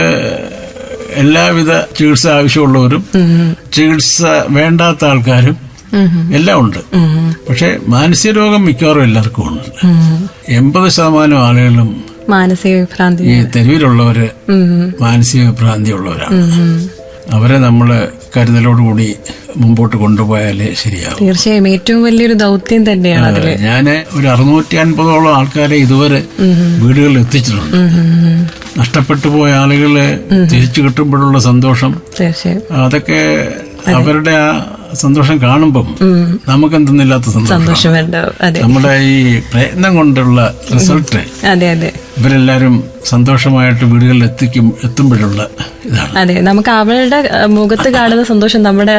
എല്ലാവിധ ചികിത്സ ആവശ്യമുള്ളവരും ചികിത്സ വേണ്ടാത്ത ആൾക്കാരും എല്ലാം ഉണ്ട്. പക്ഷെ മാനസിക രോഗം മിക്കവാറും എല്ലാവർക്കും ഉണ്ട്. 80% ആളുകളും മാനസിക വിഭ്രാന്തി, ഈ തെരുവിലുള്ളവര് മാനസിക വിഭ്രാന്തി ഉള്ളവരാണ്. അവരെ നമ്മള് കരുതലോടുകൂടി മുമ്പോട്ട് കൊണ്ടുപോയാലേ ശരിയാവും. തീർച്ചയായും ഏറ്റവും വലിയൊരു ദൗത്യം തന്നെയാണ് അതില്. ഞാന് ഒരു 650ഓളം ആൾക്കാരെ ഇതുവരെ വീടുകളിൽ എത്തിച്ചിട്ടുണ്ട്. നഷ്ടപ്പെട്ടു പോയ ആളുകളെ തിരിച്ചു കിട്ടുമ്പോഴുള്ള സന്തോഷം, അതൊക്കെ അവരുടെ ആ സന്തോഷം കാണുമ്പം നമുക്കെന്തെന്നില്ലാത്ത സന്തോഷം. നമ്മുടെ ഈ പ്രയത്നം കൊണ്ടുള്ള റിസൾട്ട് ഇവരെല്ലാരും സന്തോഷമായിട്ട് വീടുകളിൽ എത്തുമ്പോഴുള്ള ഇതാണ്. അതെ, നമുക്ക് അവരുടെ മുഖത്ത് കാണുന്ന സന്തോഷം നമ്മുടെ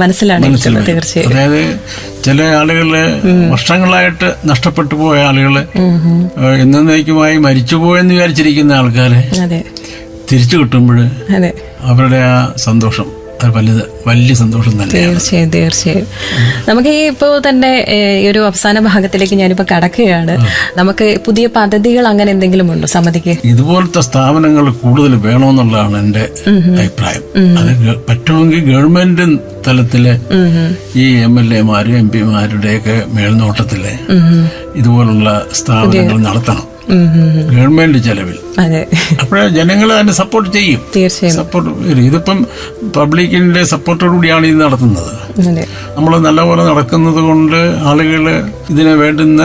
മനസ്സിലാണ്. തീർച്ചയായും. അതായത് ചില ആളുകള് വർഷങ്ങളായിട്ട് നഷ്ടപ്പെട്ടു പോയ ആളുകള് എന്നേക്കുമായി മരിച്ചുപോയെന്ന് വിചാരിച്ചിരിക്കുന്ന ആൾക്കാരെ തിരിച്ചു കിട്ടുമ്പോൾ അവരുടെ ആ സന്തോഷം വലിയ സന്തോഷം തന്നെ. തീർച്ചയായും. നമുക്ക് ഈ ഇപ്പോൾ തന്നെ ഈ ഒരു അവസാന ഭാഗത്തിലേക്ക് ഞാനിപ്പോ കടക്കുകയാണ്. നമുക്ക് പുതിയ പദ്ധതികൾ അങ്ങനെ എന്തെങ്കിലും ഉണ്ടോ സമിതിക്ക്? ഇതുപോലത്തെ സ്ഥാപനങ്ങൾ കൂടുതൽ വേണമെന്നുള്ളതാണ് എന്റെ അഭിപ്രായം. അത് പറ്റുമെങ്കിൽ ഗവൺമെന്റ് തലത്തില് ഈ MLA-മാരും MP-മാരുടെയൊക്കെ മേൽനോട്ടത്തില് ഇതുപോലുള്ള സ്ഥാപനങ്ങൾ നടത്തണം, ഗവൺമെന്റ് ചെലവിൽ. അപ്പോഴേ ജനങ്ങൾ അതിനെ സപ്പോർട്ട് ചെയ്യും. സപ്പോർട്ട്. ഇതിപ്പം പബ്ലിക്കിന്റെ സപ്പോർട്ടോടുകൂടിയാണ് ഇത് നടത്തുന്നത്. നമ്മൾ നല്ലപോലെ നടക്കുന്നത് കൊണ്ട് ആളുകൾ ഇതിന് വേണ്ടുന്ന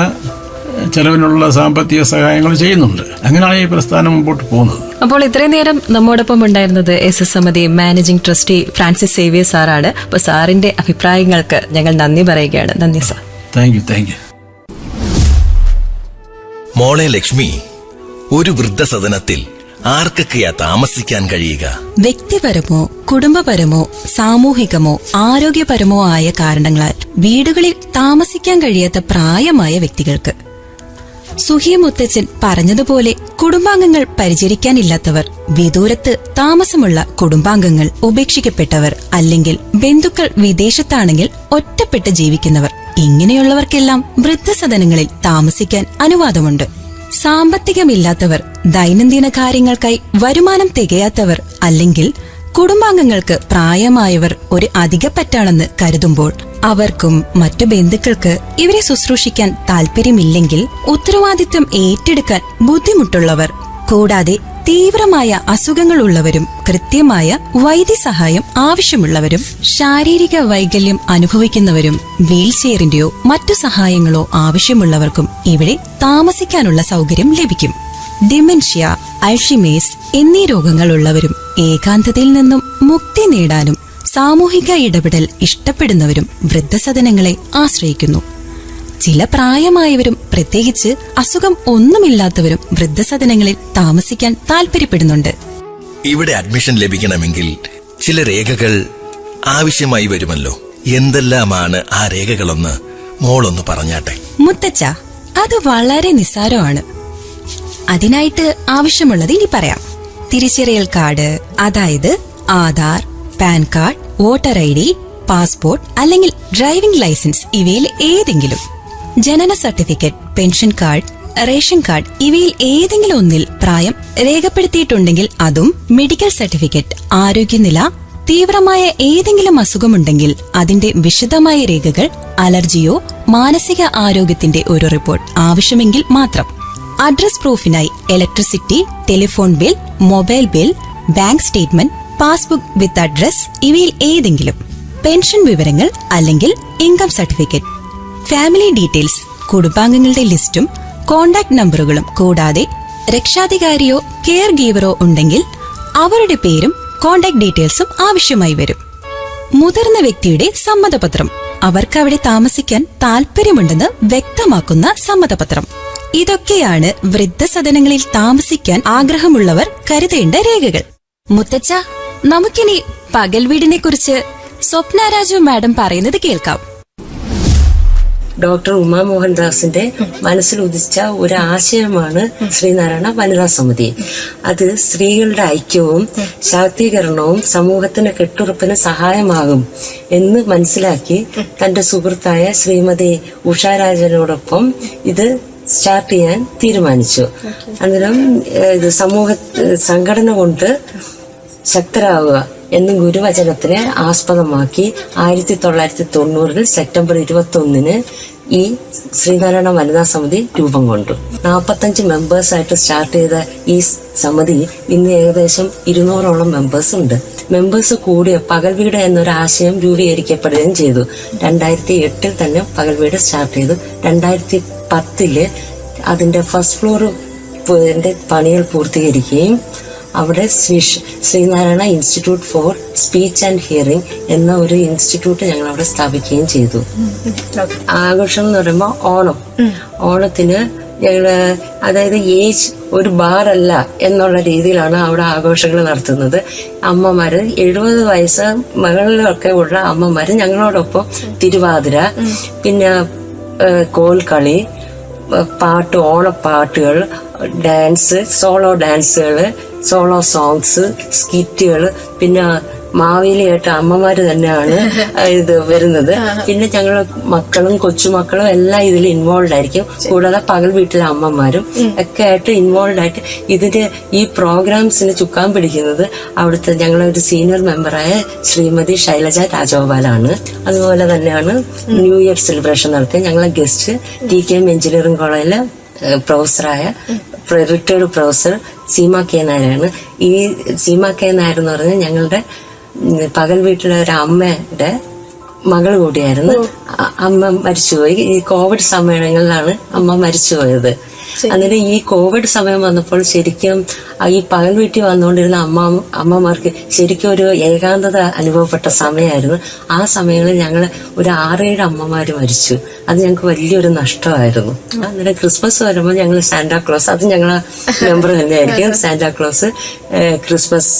ചെലവിനുള്ള സാമ്പത്തിക സഹായങ്ങൾ ചെയ്യുന്നുണ്ട്. അങ്ങനെയാണ് ഈ പ്രസ്ഥാനം മുമ്പോട്ട് പോകുന്നത്. അപ്പോൾ ഇത്രയും നേരം നമ്മോടൊപ്പം ഉണ്ടായിരുന്നത് SS സമിതി മാനേജിംഗ് ട്രസ്റ്റി ഫ്രാൻസിസ് സേവ്യർ സാറാണ്. അപ്പോൾ സാറിന്റെ അഭിപ്രായങ്ങൾക്ക് ഞങ്ങൾ നന്ദി പറയുകയാണ്. നന്ദി സാർ. Thank you. മോളെ ലക്ഷ്മി, ഒരു വൃദ്ധസദനത്തിൽ ആർക്കൊക്കെയാ താമസിക്കാൻ കഴിയുക? വ്യക്തിപരമോ കുടുംബപരമോ സാമൂഹികമോ ആരോഗ്യപരമോ ആയ കാരണങ്ങളാൽ വീടുകളിൽ താമസിക്കാൻ കഴിയാത്ത പ്രായമായ വ്യക്തികൾക്ക്. സുഹിയ മുത്തച്ഛൻ പറഞ്ഞതുപോലെ കുടുംബാംഗങ്ങൾ പരിചരിക്കാനില്ലാത്തവർ, വിദൂരത്ത് താമസമുള്ള കുടുംബാംഗങ്ങൾ, ഉപേക്ഷിക്കപ്പെട്ടവർ, അല്ലെങ്കിൽ ബന്ധുക്കൾ വിദേശത്താണെങ്കിൽ ഒറ്റപ്പെട്ട് ജീവിക്കുന്നവർ, ഇങ്ങനെയുള്ളവർക്കെല്ലാം വൃദ്ധസദനങ്ങളിൽ താമസിക്കാൻ അനുവാദമുണ്ട്. സാമ്പത്തികമില്ലാത്തവർ, ദൈനംദിന കാര്യങ്ങൾക്കായി വരുമാനം തികയാത്തവർ, അല്ലെങ്കിൽ കുടുംബാംഗങ്ങൾക്ക് പ്രായമായവർ ഒരു അധികപ്പറ്റാണെന്ന് കരുതുമ്പോൾ അവർക്കും മറ്റു ബന്ധുക്കൾക്ക് ഇവരെ ശുശ്രൂഷിക്കാൻ താല്പര്യമില്ലെങ്കിൽ ഉത്തരവാദിത്വം ഏറ്റെടുക്കാൻ ബുദ്ധിമുട്ടുള്ളവർ, കൂടാതെ തീവ്രമായ അസുഖങ്ങളുള്ളവരും കൃത്യമായ വൈദ്യസഹായം ആവശ്യമുള്ളവരും, ശാരീരിക വൈകല്യം അനുഭവിക്കുന്നവരും, വീൽചെയറിന്റെയോ മറ്റു സഹായങ്ങളോ ആവശ്യമുള്ളവർക്കും ഇവിടെ താമസിക്കാനുള്ള സൗകര്യം ലഭിക്കും. ഡിമെൻഷ്യ, അൾഷിമേഴ്സ് എന്നീ രോഗങ്ങളുള്ളവരും ഏകാന്തതയിൽ നിന്നും മുക്തി നേടാനും സാമൂഹിക ഇടപെടൽ ഇഷ്ടപ്പെടുന്നവരും വൃദ്ധസദനങ്ങളെ ആശ്രയിക്കുന്നു. ചില പ്രായമായവരും പ്രത്യേകിച്ച് അസുഖം ഒന്നുമില്ലാത്തവരും വൃദ്ധസദനങ്ങളിൽ താമസിക്കാൻ താല്പര്യപ്പെടുന്നുണ്ട്. ഇവിടെ അഡ്മിഷൻ ലഭിക്കണമെങ്കിൽ ചില രേഖകൾ ആവശ്യമായി വരുമല്ലോ. എന്തെല്ലാമാണ് ആ രേഖകളെന്ന് മോളൊന്ന് പറഞ്ഞാട്ടെ. മുത്തച്ഛ, അത് വളരെ നിസ്സാരമാണ്. അതിനായിട്ട് ആവശ്യമുള്ളത് ഇനി പറയാം. തിരിച്ചറിയൽ കാർഡ്, അതായത് Aadhaar, pan card, voter ID, passport അല്ലെങ്കിൽ ഡ്രൈവിംഗ് ലൈസൻസ് ഇവയിൽ ഏതെങ്കിലും, ജനന certificate, pension card, ration card ഇവയിൽ ഏതെങ്കിലും ഒന്നിൽ പ്രായം രേഖപ്പെടുത്തിയിട്ടുണ്ടെങ്കിൽ അതും, മെഡിക്കൽ സർട്ടിഫിക്കറ്റ്, ആരോഗ്യനില, തീവ്രമായ ഏതെങ്കിലും അസുഖമുണ്ടെങ്കിൽ അതിന്റെ വിശദമായ രേഖകൾ, അലർജിയോ മാനസിക ആരോഗ്യത്തിന്റെ ഒരു റിപ്പോർട്ട് ആവശ്യമെങ്കിൽ മാത്രം. അഡ്രസ് പ്രൂഫിനായി electricity, telephone bill, mobile bill, bank statement, passbook with address ഇവയിൽ ഏതെങ്കിലും, പെൻഷൻ വിവരങ്ങൾ അല്ലെങ്കിൽ ഇൻകം സർട്ടിഫിക്കറ്റ്, ഫാമിലി ഡീറ്റെയിൽസ്, കുടുംബാംഗങ്ങളുടെ ലിസ്റ്റും കോണ്ടാക്ട് നമ്പറുകളും, കൂടാതെ രക്ഷാധികാരിയോ കെയർ ഗീവറോ ഉണ്ടെങ്കിൽ അവരുടെ പേരും കോണ്ടാക്ട് ഡീറ്റെയിൽസും ആവശ്യമായി വരും. മുതിർന്ന വ്യക്തിയുടെ സമ്മതപത്രം, അവർക്ക് അവിടെ താമസിക്കാൻ താല്പര്യമുണ്ടെന്ന് വ്യക്തമാക്കുന്ന സമ്മതപത്രം. ഇതൊക്കെയാണ് വൃദ്ധസദനങ്ങളിൽ താമസിക്കാൻ ആഗ്രഹമുള്ളവർ കരുതേണ്ട രേഖകൾ. മുത്തച്ഛ, നമുക്കിനി പകൽ വീടിനെ കുറിച്ച് സ്വപ്ന രാജു മാഡം പറയുന്നത് കേൾക്കാം. ഡോക്ടർ ഉമാ മോഹൻദാസിന്റെ മനസ്സിൽ ഉദിച്ച ഒരു ആശയമാണ് ശ്രീനാരായണ വനിതാ സമിതി. അത് സ്ത്രീകളുടെ ഐക്യവും ശാക്തീകരണവും സമൂഹത്തിന് കെട്ടുറപ്പിന് സഹായമാകും എന്ന് മനസ്സിലാക്കി തന്റെ സുഹൃത്തായ ശ്രീമതി ഉഷാരാജനോടൊപ്പം ഇത് സ്റ്റാർട്ട് ചെയ്യാൻ തീരുമാനിച്ചു. അന്നേരം ഇത് സംഘടന കൊണ്ട് ശക്തരാവുക എന്ന ഗുരുവചനത്തിനെ ആസ്പദമാക്കി 1990 സെപ്റ്റംബർ 21 ഈ ശ്രീനാരായണ വനിതാ സമിതി രൂപം കൊണ്ടു. 45 മെമ്പേഴ്സായിട്ട് സ്റ്റാർട്ട് ചെയ്ത ഈ സമിതി ഇന്ന് ഏകദേശം 200ഓളം മെമ്പേഴ്സ് ഉണ്ട്. മെമ്പേഴ്സ് കൂടിയ പകൽ വീട് എന്നൊരു ആശയം രൂപീകരിക്കപ്പെടുകയും ചെയ്തു. 2008 തന്നെ പകൽ വീട് സ്റ്റാർട്ട് ചെയ്തു. 2010 അതിന്റെ ഫസ്റ്റ് ഫ്ലോർ പണികൾ പൂർത്തീകരിക്കുകയും അവിടെ Sreenarayana institute for speech and hearing എന്ന ഒരു ഇൻസ്റ്റിറ്റ്യൂട്ട് ഞങ്ങൾ അവിടെ സ്ഥാപിക്കുകയും ചെയ്തു. ആഘോഷം എന്ന് പറയുമ്പോൾ ഓണത്തിന് ഞങ്ങള് അതായത് ഏജ് ഒരു ബാറല്ല എന്നുള്ള രീതിയിലാണ് അവിടെ ആഘോഷങ്ങൾ നടത്തുന്നത്. അമ്മമാര് 70 വയസ്സ് മകളിലൊക്കെ ഉള്ള അമ്മമാര് ഞങ്ങളോടൊപ്പം തിരുവാതിര, പിന്നെ കോൽക്കളി, പാട്ട്, ഓണപ്പാട്ടുകൾ, ഡാൻസ്, സോളോ ഡാൻസുകള്, സോളോ സോങ്സ്, സ്കിറ്റുകൾ, പിന്നെ മാവേലിയായിട്ട് അമ്മമാര് തന്നെയാണ് ഇത് വരുന്നത്. പിന്നെ ഞങ്ങള് മക്കളും കൊച്ചുമക്കളും എല്ലാം ഇതിൽ ഇൻവോൾവ് ആയിരിക്കും. കൂടാതെ പകൽ വീട്ടിലെ അമ്മമാരും ഒക്കെ ആയിട്ട് ഇൻവോൾവ് ആയിട്ട് ഇതിന്റെ ഈ പ്രോഗ്രാംസിന് ചുക്കാൻ പിടിക്കുന്നത് അവിടുത്തെ ഞങ്ങളെ ഒരു സീനിയർ മെമ്പറായ ശ്രീമതി ശൈലജ രാജഗോപാലാണ്. അതുപോലെ തന്നെയാണ് ന്യൂ ഇയർ സെലിബ്രേഷൻ നടത്തിയ ഞങ്ങളെ ഗസ്റ്റ് TKM എഞ്ചിനീയറിംഗ് കോളേജിലെ പ്രൊഫസറായ റിട്ടയർഡ് പ്രൊഫസർ സീമ കെ നായരാണ്. ഈ സീമ കെ നായർ എന്ന് പറഞ്ഞാൽ ഞങ്ങളുടെ പകൽ വീട്ടിലെ ഒരു അമ്മയുടെ മകൾ കൂടിയായിരുന്നു. അമ്മ മരിച്ചുപോയി. ഈ കോവിഡ് സമയങ്ങളിലാണ് അമ്മ മരിച്ചുപോയത്. അന്നേരം ഈ കോവിഡ് സമയം വന്നപ്പോൾ ശരിക്കും ഈ പകൽ വീട്ടിൽ വന്നുകൊണ്ടിരുന്ന അമ്മമാർക്ക് ശരിക്കും ഒരു ഏകാന്തത അനുഭവപ്പെട്ട സമയമായിരുന്നു. ആ സമയങ്ങളിൽ ഞങ്ങൾ ഒരു 6-7 അമ്മമാര് മരിച്ചു. അത് ഞങ്ങൾക്ക് വലിയൊരു നഷ്ടമായിരുന്നു. അന്നേരം ക്രിസ്മസ് വരുമ്പോൾ ഞങ്ങൾ സാന്റാക്ലോസ്, അത് ഞങ്ങളെ മെമ്പർ തന്നെയായിരിക്കും, സാന്റാക്ലോസ് ക്രിസ്മസ്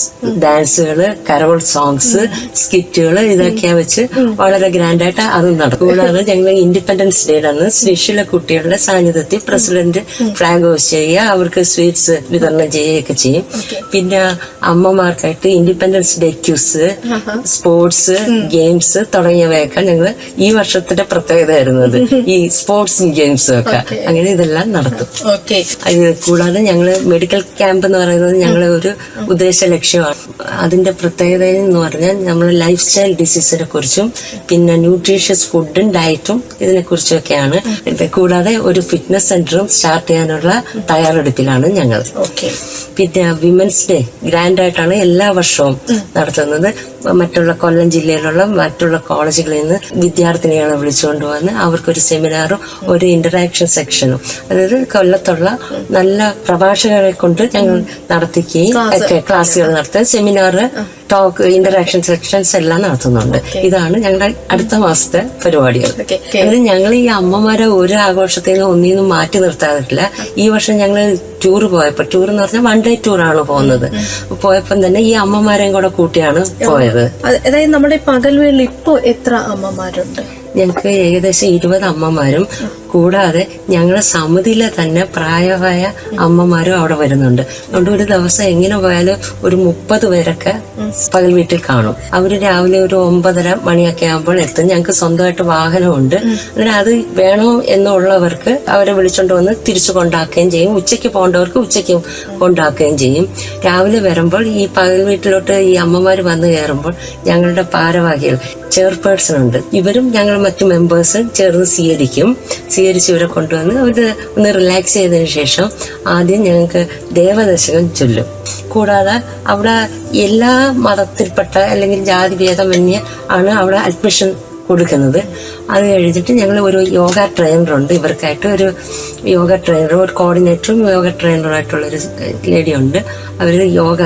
ഡാൻസുകള്, കരോൾ സോങ്സ്, സ്കിറ്റുകള് ഇതൊക്കെ വെച്ച് വളരെ ഗ്രാൻഡായിട്ട് അത് നടക്കും. കൂടാതെ ഞങ്ങൾ ഇൻഡിപെൻഡൻസ് ഡേയുടെ അന്ന് ശ്രീശീല കുട്ടികളുടെ സാന്നിധ്യത്തിൽ പ്രസിഡന്റ് ഫ്ലാഗ് ഹോസ്റ്റ് ചെയ്യുക, അവർക്ക് സ്വീറ്റ്സ് വിതരണം ചെയ്യുകയൊക്കെ ചെയ്യും. പിന്നെ അമ്മമാർക്കായിട്ട് independence day quiz, sports, games തുടങ്ങിയവയൊക്കെ ഞങ്ങൾ ഈ വർഷത്തിന്റെ പ്രത്യേകതയായിരുന്നത്. ഈ സ്പോർട്സും ഗെയിംസും ഒക്കെ അങ്ങനെ ഇതെല്ലാം നടത്തും. കൂടാതെ ഞങ്ങള് മെഡിക്കൽ ക്യാമ്പ് എന്ന് പറയുന്നത് ഞങ്ങളെ ഒരു ഉദ്ദേശ ലക്ഷ്യമാണ്. അതിന്റെ പ്രത്യേകത എന്ന് പറഞ്ഞാൽ നമ്മൾ ലൈഫ് സ്റ്റൈൽ ഡിസീസിനെ കുറിച്ചും പിന്നെ ന്യൂട്രീഷ്യസ് ഫുഡും ഡയറ്റും ഇതിനെ കുറിച്ചൊക്കെയാണ്. കൂടാതെ ഒരു ഫിറ്റ്നസ് സെന്ററും സ്റ്റാർട്ട് ചെയ്യാനുള്ള തയ്യാറെടുപ്പിലാണ് ഞങ്ങൾ. പിന്നെ വിമൻസ് ഡേ ഗ്രാൻഡ് ആയിട്ടാണ് എല്ലാ വർഷവും നടത്തുന്നത്. മറ്റുള്ള കൊല്ലം ജില്ലയിലുള്ള മറ്റുള്ള കോളേജുകളിൽ നിന്ന് വിദ്യാർത്ഥിനികളെ വിളിച്ചുകൊണ്ട് വന്ന് അവർക്കൊരു സെമിനാറും ഒരു ഇന്ററാക്ഷൻ സെക്ഷനും, അതായത് കൊല്ലത്തുള്ള നല്ല പ്രഭാഷകരെ കൊണ്ട് ഞങ്ങൾ നടത്തിക്കുകയും ഒക്കെ ക്ലാസ്സുകൾ നടത്തുക, സെമിനാർ, ടോക്ക്, ഇന്ററാക്ഷൻ സെക്ഷൻസ് എല്ലാം നടത്തുന്നുണ്ട്. ഇതാണ് ഞങ്ങളുടെ അടുത്ത മാസത്തെ പരിപാടികൾ. അതായത് ഞങ്ങൾ ഈ അമ്മമാരെ ഒരു ആഘോഷത്തിൽ നിന്ന് ഒന്നിന്നും മാറ്റി നിർത്താറില്ല. ഈ വർഷം ഞങ്ങൾ ടൂർ പോയപ്പോ, ടൂർ എന്ന് പറഞ്ഞാൽ 1 ഡേ ടൂറാണ് പോകുന്നത്. പോയപ്പം തന്നെ ഈ അമ്മമാരെയും കൂടെ കൂട്ടിയാണ് പോയത്. അതായത് നമ്മുടെ പകൽ വീട്ടിൽ ഇപ്പോ എത്ര അമ്മമാരുണ്ട്? ഞങ്ങൾക്ക് ഏകദേശം 20 അമ്മമാരും കൂടാതെ ഞങ്ങളുടെ സമിതിയിലെ തന്നെ പ്രായമായ അമ്മമാരും അവിടെ വരുന്നുണ്ട്. അതുകൊണ്ട് ഒരു ദിവസം എങ്ങനെ പോയാലും ഒരു 30 പേരൊക്കെ പകൽ വീട്ടിൽ കാണും. അവര് രാവിലെ ഒരു 9:30 മണിയൊക്കെ ആകുമ്പോൾ എത്തും. ഞങ്ങൾക്ക് സ്വന്തമായിട്ട് വാഹനമുണ്ട്. അങ്ങനെ അത് വേണോ എന്നുള്ളവർക്ക് അവരെ വിളിച്ചോണ്ട് വന്ന് തിരിച്ചു കൊണ്ടാക്കുകയും ചെയ്യും. ഉച്ചയ്ക്ക് പോകേണ്ടവർക്ക് ഉച്ചയ്ക്ക് കൊണ്ടാക്കുകയും ചെയ്യും. രാവിലെ വരുമ്പോൾ ഈ പകൽ വീട്ടിലോട്ട് ഈ അമ്മമാര് വന്നു കയറുമ്പോൾ ഞങ്ങളുടെ ഭാരവാഹികൾ, ചെയർപേഴ്സൺ ഉണ്ട്, ഇവരും ഞങ്ങൾ മറ്റു മെമ്പേഴ്സും ചേർന്ന് സ്വീകരിച്ച് ഇവരെ കൊണ്ടുവന്ന് അവര് ഒന്ന് റിലാക്സ് ചെയ്തതിനു ശേഷം ആദ്യം ഞങ്ങൾക്ക് ദേവദശകം ചൊല്ലും. കൂടാതെ അവിടെ എല്ലാ മതത്തിൽപ്പെട്ട അല്ലെങ്കിൽ ജാതി ഭേദമന്യേ ആണ് അവിടെ അഡ്മിഷൻ കൊടുക്കുന്നത്. അത് കഴിഞ്ഞിട്ട് ഞങ്ങൾ ഒരു യോഗ ട്രെയിനറുണ്ട്, ഇവർക്കായിട്ട് ഒരു യോഗ ട്രെയിനറും ഒരു കോർഡിനേറ്ററും യോഗ ട്രെയിനറുമായിട്ടുള്ളൊരു ലേഡി ഉണ്ട്. അവർ യോഗ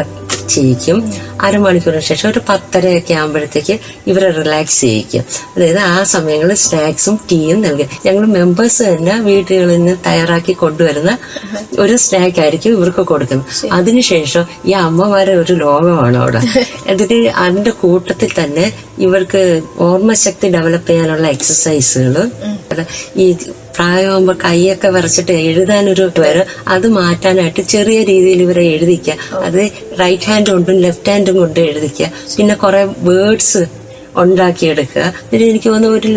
ചെയ്യിക്കും. അരമണിക്കൂറിന് ശേഷം ഒരു 10:30 ആകുമ്പോഴത്തേക്ക് ഇവരെ റിലാക്സ് ചെയ്യിക്കും. അതായത് ആ സമയങ്ങളിൽ സ്നാക്സും ടീയും നൽകും. ഞങ്ങൾ മെമ്പേഴ്സ് തന്നെ വീടുകളിൽ നിന്ന് തയ്യാറാക്കി കൊണ്ടുവരുന്ന ഒരു സ്നാക്ക് ആയിരിക്കും ഇവർക്ക് കൊടുക്കുന്നത്. അതിനുശേഷം ഈ അമ്മമാരെ ഒരു ലോകമാണ് അവിടെ. അതിന്റെ കൂട്ടത്തിൽ തന്നെ ഇവർക്ക് ഓർമ്മശക്തി ഡെവലപ്പ് ചെയ്യാനുള്ള എക്സസൈസുകൾ, ഈ പ്രായമാകുമ്പോൾ കൈയൊക്കെ വരച്ചിട്ട് എഴുതാനൊരു വരും, അത് മാറ്റാനായിട്ട് ചെറിയ രീതിയിൽ ഇവരെ എഴുതിക്കുക. അത് റൈറ്റ് ഹാൻഡ് കൊണ്ടും ലെഫ്റ്റ് ഹാൻഡും കൊണ്ട് എഴുതിക്കുക. പിന്നെ കുറെ വേർഡ്സ് ഉണ്ടാക്കിയെടുക്കുക. പിന്നെ എനിക്ക് തോന്നുന്നു ഒരു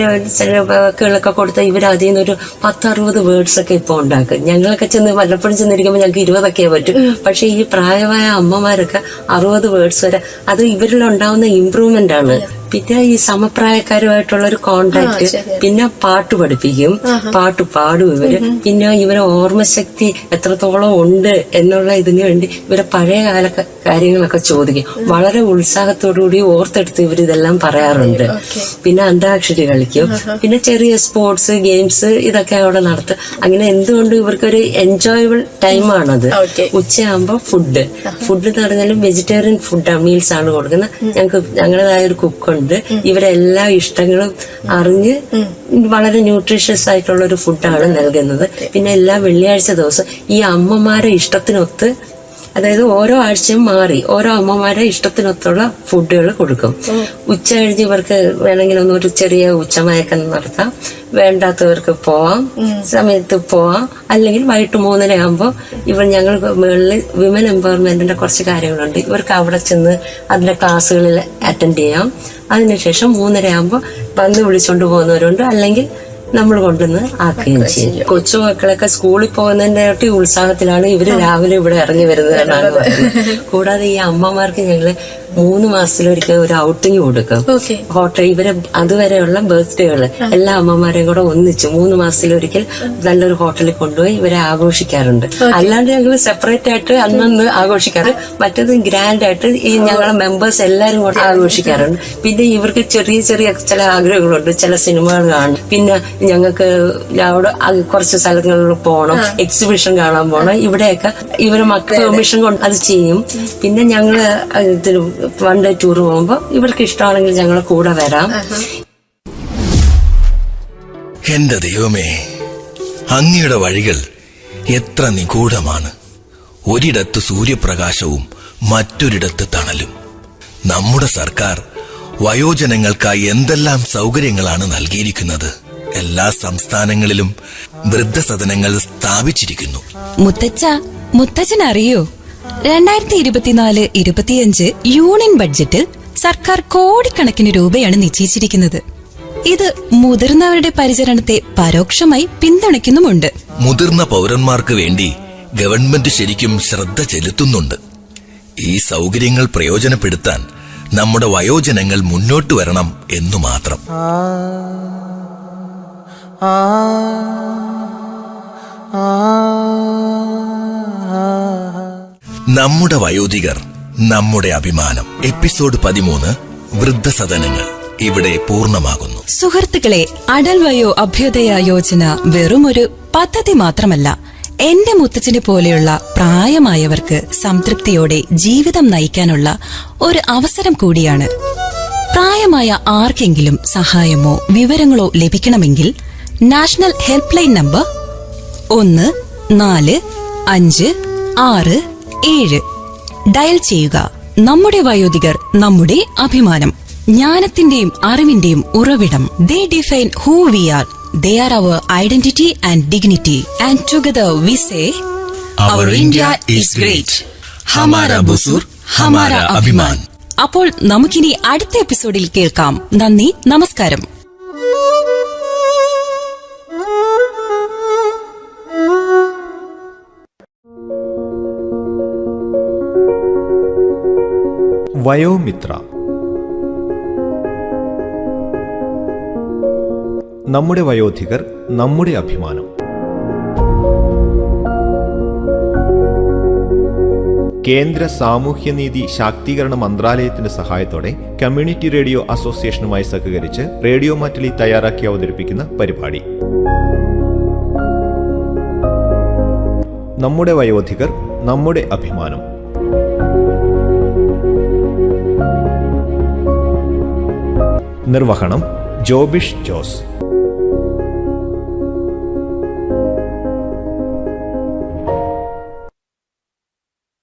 വാക്കുകളൊക്കെ കൊടുത്താൽ ഇവർ അതിൽ നിന്നൊരു 10-60 വേർഡ്സ് ഒക്കെ ഇപ്പൊ ഉണ്ടാക്കും. ഞങ്ങളൊക്കെ വല്ലപ്പോഴും ചെന്നിരിക്കുമ്പോൾ ഞങ്ങൾക്ക് 20 പറ്റും. പക്ഷെ ഈ പ്രായമായ അമ്മമാരൊക്കെ 60 വേർഡ്സ് വരെ, അത് ഇവരിലുണ്ടാവുന്ന ഇമ്പ്രൂവ്മെന്റ് ആണ്. പിന്നെ ഈ സമപ്രായക്കാരുമായിട്ടുള്ള ഒരു കോണ്ടാക്ട്, പിന്നെ പാട്ട് പഠിപ്പിക്കും, പാട്ട് പാടും ഇവര്. പിന്നെ ഇവരെ ഓർമ്മശക്തി എത്രത്തോളം ഉണ്ട് എന്നുള്ള ഇതിനു വേണ്ടി ഇവരെ പഴയ കാല കാര്യങ്ങളൊക്കെ ചോദിക്കും. വളരെ ഉത്സാഹത്തോടുകൂടി ഓർത്തെടുത്ത് ഇവരിതെല്ലാം പറയാറുണ്ട്. പിന്നെ അന്താക്ഷരി കളിക്കും. പിന്നെ ചെറിയ സ്പോർട്സ് ഗെയിംസ് ഇതൊക്കെ അവിടെ നടത്തും. അങ്ങനെ എന്തുകൊണ്ടും ഇവർക്കൊരു എൻജോയബിൾ ടൈമാണത്. ഉച്ചയാകുമ്പോൾ ഫുഡ് എന്ന് പറഞ്ഞാലും വെജിറ്റേറിയൻ ഫുഡ് മീൽസ് ആണ് കൊടുക്കുന്നത്. ഞങ്ങളുടേതായ ഒരു കുക്കുണ്ട്. ഇവരെല്ലാ ഇഷ്ടങ്ങളും അറിഞ്ഞ് വളരെ ന്യൂട്രീഷ്യസ് ആയിട്ടുള്ള ഒരു ഫുഡാണ് നൽകുന്നത്. പിന്നെ എല്ലാ വെള്ളിയാഴ്ച ദിവസം ഈ അമ്മമാരെ ഇഷ്ടത്തിനൊത്ത്, അതായത് ഓരോ ആഴ്ചയും മാറി ഓരോ അമ്മമാരെ ഇഷ്ടത്തിനൊത്തുള്ള ഫുഡുകൾ കൊടുക്കും. ഉച്ച കഴിഞ്ഞ് ഇവർക്ക് വേണമെങ്കിൽ ഒരു ചെറിയ ഉച്ചമയക്കം നടത്താം, വേണ്ടാത്തവർക്ക് പോവാം, സമയത്ത് പോവാം. അല്ലെങ്കിൽ വൈകിട്ട് 3:30 ആകുമ്പോൾ ഞങ്ങൾ മുകളിൽ വിമൻ എംപവർമെന്റിന്റെ കുറച്ച് കാര്യങ്ങളുണ്ട്. ഇവർക്ക് അവിടെ ചെന്ന് അതിന്റെ ക്ലാസ്സുകളിൽ അറ്റൻഡ് ചെയ്യാം. അതിനുശേഷം 3:30 ആകുമ്പോൾ വന്ന് വിളിച്ചോണ്ട് പോകുന്നവരുണ്ട്, അല്ലെങ്കിൽ നമ്മൾ കൊണ്ടുവന്ന് ആക്കുകയും ചെയ്യും. കൊച്ചുമക്കളൊക്കെ സ്കൂളിൽ പോകുന്നതിന്റെ ഉത്സാഹത്തിലാണ് ഇവര് രാവിലെ ഇവിടെ ഇറങ്ങി വരുന്നതെന്നാണ് പറയുന്നത്. കൂടാതെ ഈ അമ്മമാർക്ക് ഞങ്ങള് 3 മാസത്തിലൊരിക്കൽ ഒരു ഔട്ടിങ് കൊടുക്കും. ഹോട്ടൽ ഇവരെ അതുവരെയുള്ള ബർത്ത്ഡേകള് എല്ലാ അമ്മമാരെയും കൂടെ ഒന്നിച്ച് 3 മാസത്തിലൊരിക്കൽ നല്ലൊരു ഹോട്ടലിൽ കൊണ്ടുപോയി ഇവരെ ആഘോഷിക്കാറുണ്ട്. അല്ലാണ്ട് ഞങ്ങൾ സെപ്പറേറ്റ് ആയിട്ട് അന്നൊന്ന് ആഘോഷിക്കാറ്, മറ്റേത് ഗ്രാൻഡ് ആയിട്ട് ഈ ഞങ്ങളെ മെമ്പേഴ്സ് എല്ലാരും കൂടെ ആഘോഷിക്കാറുണ്ട്. പിന്നെ ഇവർക്ക് ചെറിയ ചെറിയ ചില ആഗ്രഹങ്ങളുണ്ട്, ചില സിനിമകൾ കാണും. പിന്നെ ഞങ്ങൾക്ക് അവിടെ കുറച്ച് സ്ഥലങ്ങളിൽ പോകണം, എക്സിബിഷൻ കാണാൻ പോകണം. ഇവിടെയൊക്കെ ഇവര് മക്കൾ പെർമിഷൻ കൊണ്ട് അത് ചെയ്യും. പിന്നെ ഞങ്ങള് ഇതിന് 1 ഡേ ടൂർ പോകുമ്പോ ഇവർക്ക് ഇഷ്ടമാണെങ്കിൽ ഞങ്ങൾ കൂടെ വരാം. എന്റെ ദൈവമേ, അങ്ങയുടെ വഴികൾ എത്ര നിഗൂഢമാണ്. ഒരിടത്ത് സൂര്യപ്രകാശവും മറ്റൊരിടത്ത് തണലും. നമ്മുടെ സർക്കാർ വയോജനങ്ങൾക്കായി എന്തെല്ലാം സൗകര്യങ്ങളാണ് നൽകിയിരിക്കുന്നത്. എല്ലാ സംസ്ഥാനങ്ങളിലും വൃദ്ധസദനങ്ങൾ സ്ഥാപിച്ചിരിക്കുന്നു. മുത്തച്ഛൻ അറിയോ, 2024-25 യൂണിയൻ ബഡ്ജറ്റിൽ സർക്കാർ കോടിക്കണക്കിന് രൂപയാണ് നിശ്ചയിച്ചിരിക്കുന്നത്. ഇത് മുതിർന്നവരുടെ പരിചരണത്തെ പരോക്ഷമായി പിന്തുണയ്ക്കുന്നുമുണ്ട്. മുതിർന്ന പൗരന്മാർക്ക് വേണ്ടി ഗവൺമെന്റ് ശരിക്കും ശ്രദ്ധ ചെലുത്തുന്നുണ്ട്. ഈ സൗകര്യങ്ങൾ പ്രയോജനപ്പെടുത്താൻ നമ്മുടെ വയോജനങ്ങൾ മുന്നോട്ട് വരണം എന്നു മാത്രം. നമ്മുടെ വയോധികർ നമ്മുടെ അഭിമാനം. എപ്പിസോഡ് 13 വൃദ്ധസദനങ്ങൾ ഇവിടെ പൂർണ്ണമാകുന്നു. സുഹൃത്തുക്കളെ, അടൽ വയോ അഭ്യുദയ യോജന വെറുമൊരു പദ്ധതി മാത്രമല്ല, എന്റെ മുത്തച്ഛനെ പോലെയുള്ള പ്രായമായവർക്ക് സംതൃപ്തിയോടെ ജീവിതം നയിക്കാനുള്ള ഒരു അവസരം കൂടിയാണ്. പ്രായമായ ആർക്കെങ്കിലും സഹായമോ വിവരങ്ങളോ ലഭിക്കണമെങ്കിൽ national help line number 145667 dial ചെയ്യുക. നമ്മുടെ വയോധികർ നമ്മുടെ അഭിമാനം, ജ്ഞാനത്തിന്റെയും അറിവിന്റെയും ഉറവിടം. They define who we are. They are our identity and dignity. And together we say, our India is great. Hamara Busur, Hamara Abhiman. അപ്പോൾ നമുക്കിനി അടുത്ത എപ്പിസോഡിൽ കേൾക്കാം. നന്ദി, നമസ്കാരം. വയോമിത്ര. നമ്മുടെ വയോധികർ നമ്മുടെ അഭിമാനം. കേന്ദ്ര സാമൂഹ്യനീതി ശാക്തീകരണ മന്ത്രാലയത്തിന്റെ സഹായത്തോടെ കമ്മ്യൂണിറ്റി റേഡിയോ അസോസിയേഷനുമായി സഹകരിച്ച് റേഡിയോ മാറ്റലി തയ്യാറാക്കി അവതരിപ്പിക്കുന്ന പരിപാടി നമ്മുടെ വയോധികർ നമ്മുടെ അഭിമാനം. നിർവഹണം ജോബിഷ് ജോസ്.